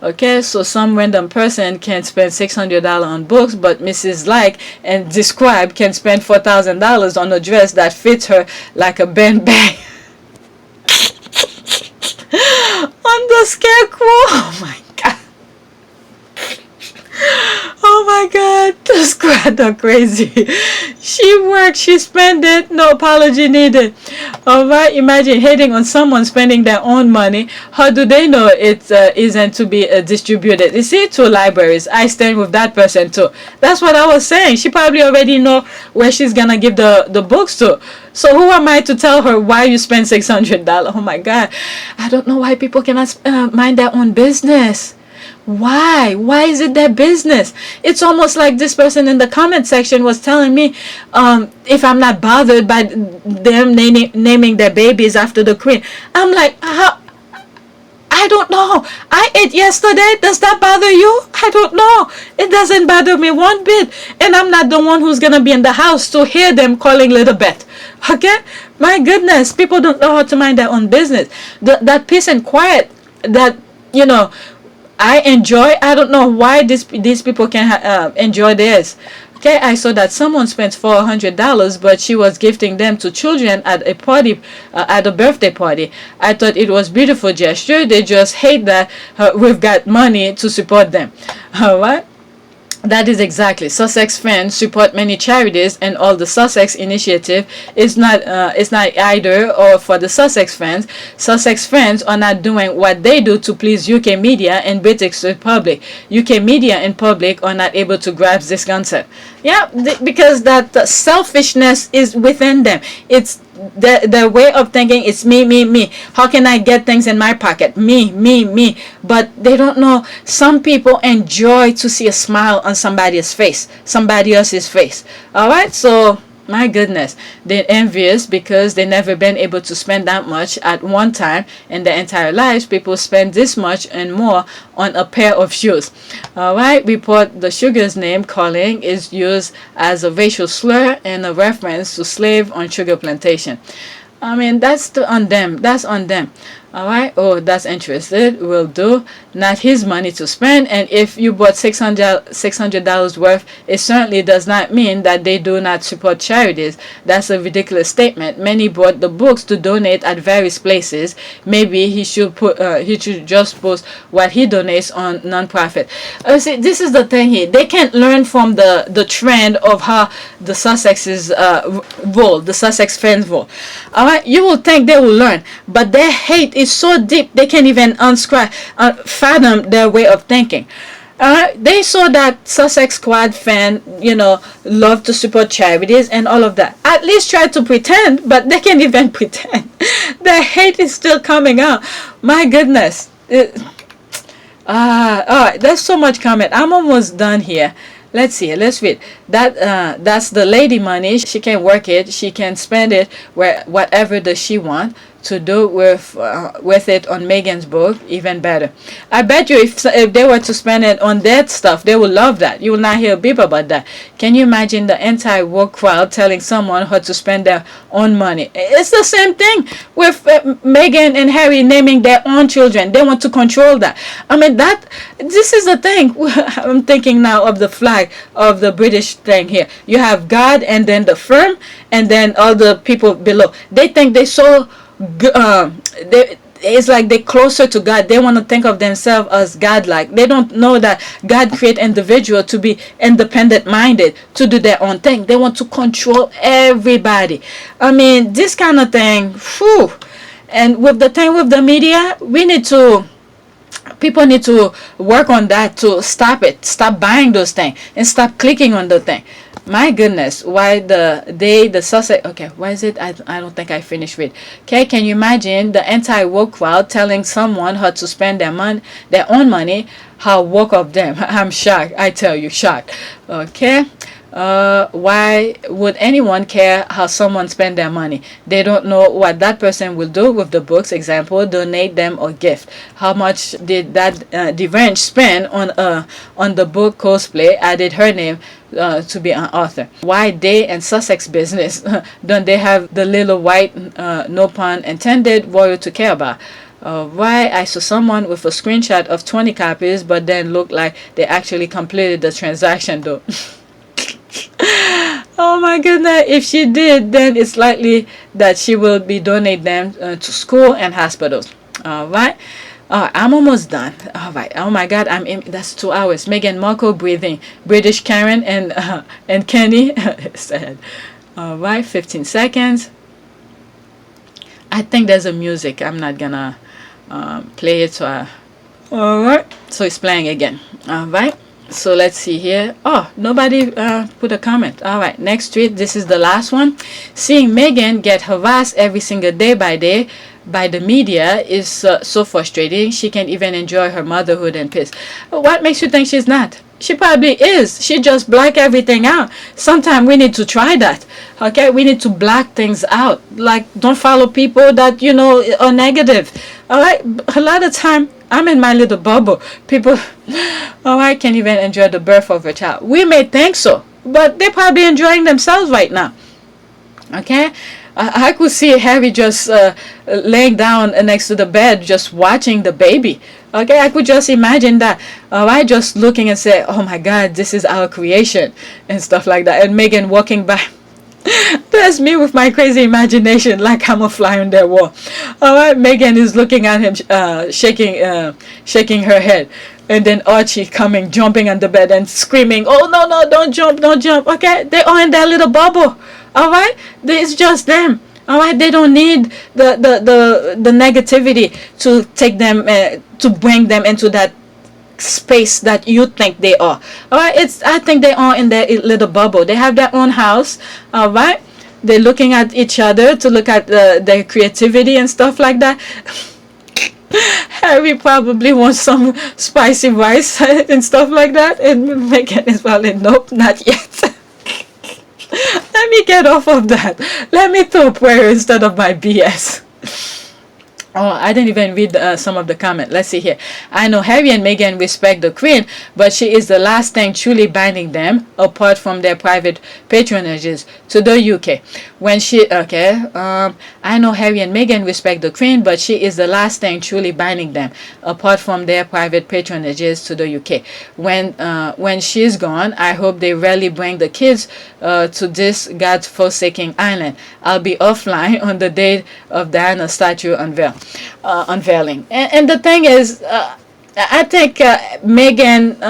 Okay, so some random person can spend $600 on books, but Mrs. Like and Describe can spend $4,000 on a dress that fits her like a band bag. On the scarecrow. Oh my God. Oh my God, this grad are crazy. She worked, she spent it, no apology needed. Alright, imagine hating on someone spending their own money. How do they know it isn't to be distributed? You see, to libraries. I stand with that person too. That's what I was saying. She probably already know where she's gonna give the books to. So who am I to tell her why you spend $600? Oh my God, I don't know why people cannot mind their own business. Why is it their business? It's almost like this person in the comment section was telling me if I'm not bothered by them naming their babies after the queen. I'm like, how? I don't know. I ate yesterday. Does that bother you? I don't know. It doesn't bother me one bit. And I'm not the one who's going to be in the house to hear them calling Little Beth. Okay? My goodness. People don't know how to mind their own business. That peace and quiet that, you know, I enjoy. I don't know why these people can enjoy this. Okay, I saw that someone spent $400, but she was gifting them to children at a party, at a birthday party. I thought it was beautiful gesture. They just hate that we've got money to support them. All right. That is exactly. Sussex fans support many charities, and all the Sussex initiative is not either or for the Sussex fans. Sussex fans are not doing what they do to please UK media and British public. UK media and public are not able to grasp this concept. Yeah, because that selfishness is within them. It's their way of thinking. It's me. How can I get things in my pocket? Me. But they don't know some people enjoy to see a smile on somebody else's face. All right, so my goodness, they're envious because they never been able to spend that much at one time in their entire lives. People spend this much and more on a pair of shoes. All right, report the sugar's name calling is used as a racial slur and a reference to slave on sugar plantation. I mean, that's on them. All right. Oh, that's interested. Will do. Not his money to spend. And if you bought $600 worth, it certainly does not mean that they do not support charities. That's a ridiculous statement. Many bought the books to donate at various places. Maybe he should just post what he donates on nonprofit. See, this is the thing here. They can't learn from the trend of how the Sussex's roll, the Sussex fans roll. All right. You will think they will learn, but their hate is so deep they can't even fathom their way of thinking. They saw that Sussex squad fan, love to support charities and all of that. At least try to pretend, but they can't even pretend. Their hate is still coming out. My goodness. All right, there's so much comment. I'm almost done here. Let's see. Let's read. That's the lady money. She can work it. She can spend it whatever does she want to do with it on Meghan's book. Even better. I bet you if they were to spend it on that stuff, they would love that. You will not hear a beep about that. Can you imagine the entire woke crowd telling someone how to spend their own money? It's the same thing with Meghan and Harry naming their own children. They want to control that. I mean, this is the thing. I'm thinking now of the flag of the British thing here. You have God and then the firm and then all the people below. They think they so it's like they're closer to God. They want to think of themselves as God-like. They don't know that God created individual to be independent-minded, to do their own thing. They want to control everybody. I mean, this kind of thing, whew. And with the thing with the media, people need to work on that, to stop it, stop buying those things, and stop clicking on the thing. My goodness, why the Sussex, okay, why is it, I don't think I finished with. Okay, can you imagine the anti-woke crowd telling someone how to spend their own money? How woke of them. I'm shocked, I tell you, shocked. Okay. Why would anyone care how someone spend their money? They don't know what that person will do with the books. Example, donate them or gift. How much did that Devenge spend on the book cosplay? Added her name to be an author. Why they and Sussex business? Don't they have the little white, no pun intended, royal to care about? Why I saw someone with a screenshot of 20 copies, but then looked like they actually completed the transaction though. Oh my goodness, if she did, then it's likely that she will be donating them to school and hospitals. All right. I'm almost done. All right. Oh my God, that's 2 hours. Meghan Markle breathing. British Karen and Kenny said. All right, 15 seconds. I think there's a music. I'm not gonna play it. So all right. So it's playing again. All right. So let's see here. Oh, nobody put a comment. All right, next tweet. This is the last one. Seeing Meghan get harassed every single day by the media is so frustrating. She can't even enjoy her motherhood and peace. What makes you think she's not? She probably is. She just black everything out. Sometimes we need to try that. Okay, we need to black things out. Like, don't follow people that are negative. All right, a lot of time I'm in my little bubble. People, I can't even enjoy the birth of a child. We may think so, but they're probably enjoying themselves right now. Okay, I could see Harry just laying down next to the bed, just watching the baby. Okay, I could just imagine that. Just looking and say, "Oh my God, this is our creation," and stuff like that. And Meghan walking by. That's me with my crazy imagination, like I'm a fly on their wall. All right, Meghan is looking at him, shaking her head, and then Archie jumping on the bed and screaming, "Oh no, don't jump, don't jump!" Okay, they are in that little bubble. All right, it's just them. All right, they don't need the negativity to take them to bring them into that space that you think they are. All right, I think they are in their little bubble. They have their own house. All right, they're looking at each other to look at their creativity and stuff like that. Harry probably wants some spicy rice and stuff like that, and Meghan is probably, nope, not yet. Let me get off of that. Let me throw prayer instead of my BS. Oh, I didn't even read some of the comment. Let's see here. I know Harry and Meghan respect the Queen, but she is the last thing truly binding them, apart from their private patronages, to the UK. I know Harry and Meghan respect the Queen, but she is the last thing truly binding them, apart from their private patronages to the UK. When she's gone, I hope they rarely bring the kids to this God-forsaken island. I'll be offline on the day of Diana's statue unveiling. And the thing is, I think Meghan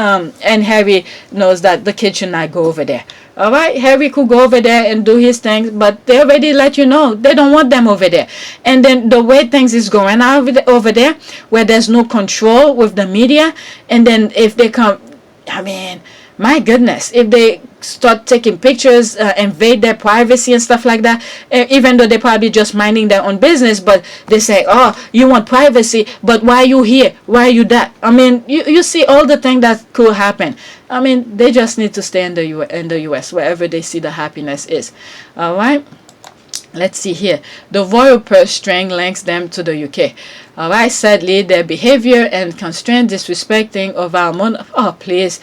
and Harry knows that the kids should not go over there. All right, Harry could go over there and do his things, but they already let you know they don't want them over there. And then the way things is going over there, where there's no control with the media, and then if they come, I mean, my goodness, if they start taking pictures, invade their privacy and stuff like that, even though they're probably just minding their own business, but they say, "Oh, you want privacy, but why are you here? Why are you that?" I mean, you see all the things that could happen. I mean, they just need to stay in the US, wherever they see the happiness is. All right. Let's see here. The royal purse string links them to the UK. All right. Sadly, their behavior and constraint disrespecting of our monarch. Oh, please.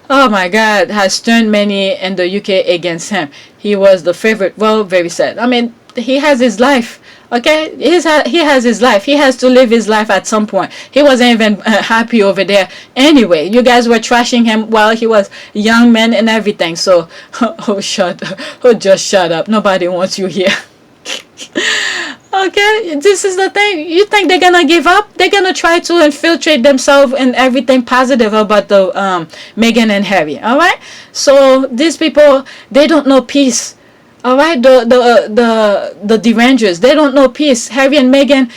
Oh my God, has turned many in the UK against him. He was the favorite. Well, very sad. I mean, he has his life. Okay, he has his life. He has to live his life at some point. He wasn't even happy over there anyway. You guys were trashing him while he was young man and everything. So, just shut up. Nobody wants you here. Okay, this is the thing. You think they're gonna give up? They're gonna try to infiltrate themselves in everything positive about the Meghan and Harry. All right. So these people, they don't know peace. All right, the derangers, they don't know peace. Harry and Meghan,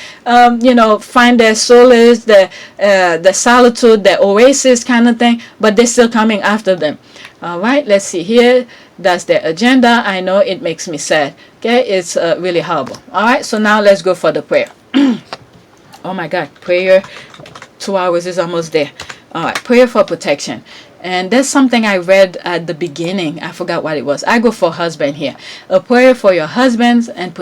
find their solace, the solitude, the oasis kind of thing, but they're still coming after them. All right, let's see here. That's their agenda. I know it makes me sad. Okay, it's really horrible. All right, so now let's go for the prayer. Oh my God, prayer. 2 hours is almost there. All right, prayer for protection. And there's something I read at the beginning. I forgot what it was. I go for husband here. A prayer for your husbands and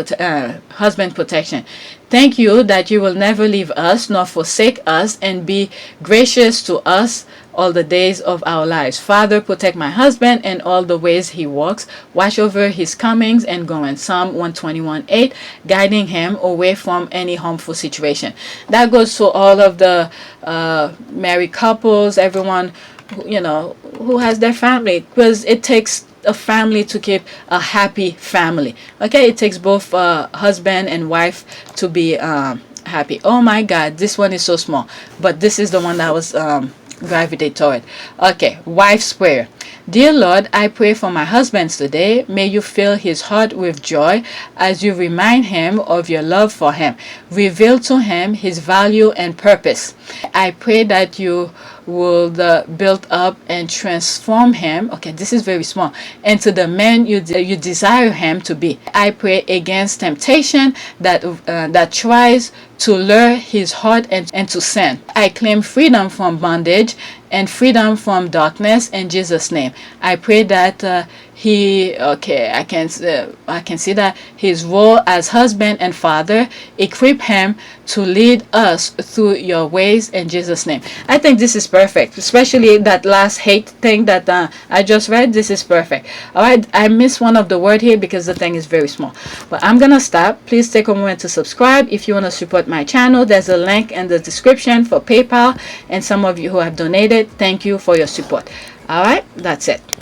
husband protection. Thank you that you will never leave us nor forsake us, and be gracious to us all the days of our lives. Father, protect my husband and all the ways he walks. Watch over his comings and goings. Psalm 121:8, guiding him away from any harmful situation. That goes to all of the married couples, everyone who has their family, because it takes a family to keep a happy family. Okay, it takes both husband and wife to be happy. Oh my God, this one is so small, but this is the one that was gravitate toward. Okay, wife's prayer. Dear Lord, I pray for my husband today. May you fill his heart with joy as you remind him of your love for him. Reveal to him his value and purpose. I pray that you will build up and transform him, okay, this is very small, into the man you desire him to be. I pray against temptation that tries to lure his heart and to sin. I claim freedom from bondage and freedom from darkness in Jesus' name. I pray that I can see that his role as husband and father equip him to lead us through your ways in Jesus' name. I think this is perfect, especially that last hate thing that I just read. This is perfect. All right, I missed one of the word here because the thing is very small, but I'm gonna stop. Please take a moment to subscribe if you want to support my channel. There's a link in the description for PayPal, and some of you who have donated, thank you for your support. All right, that's it.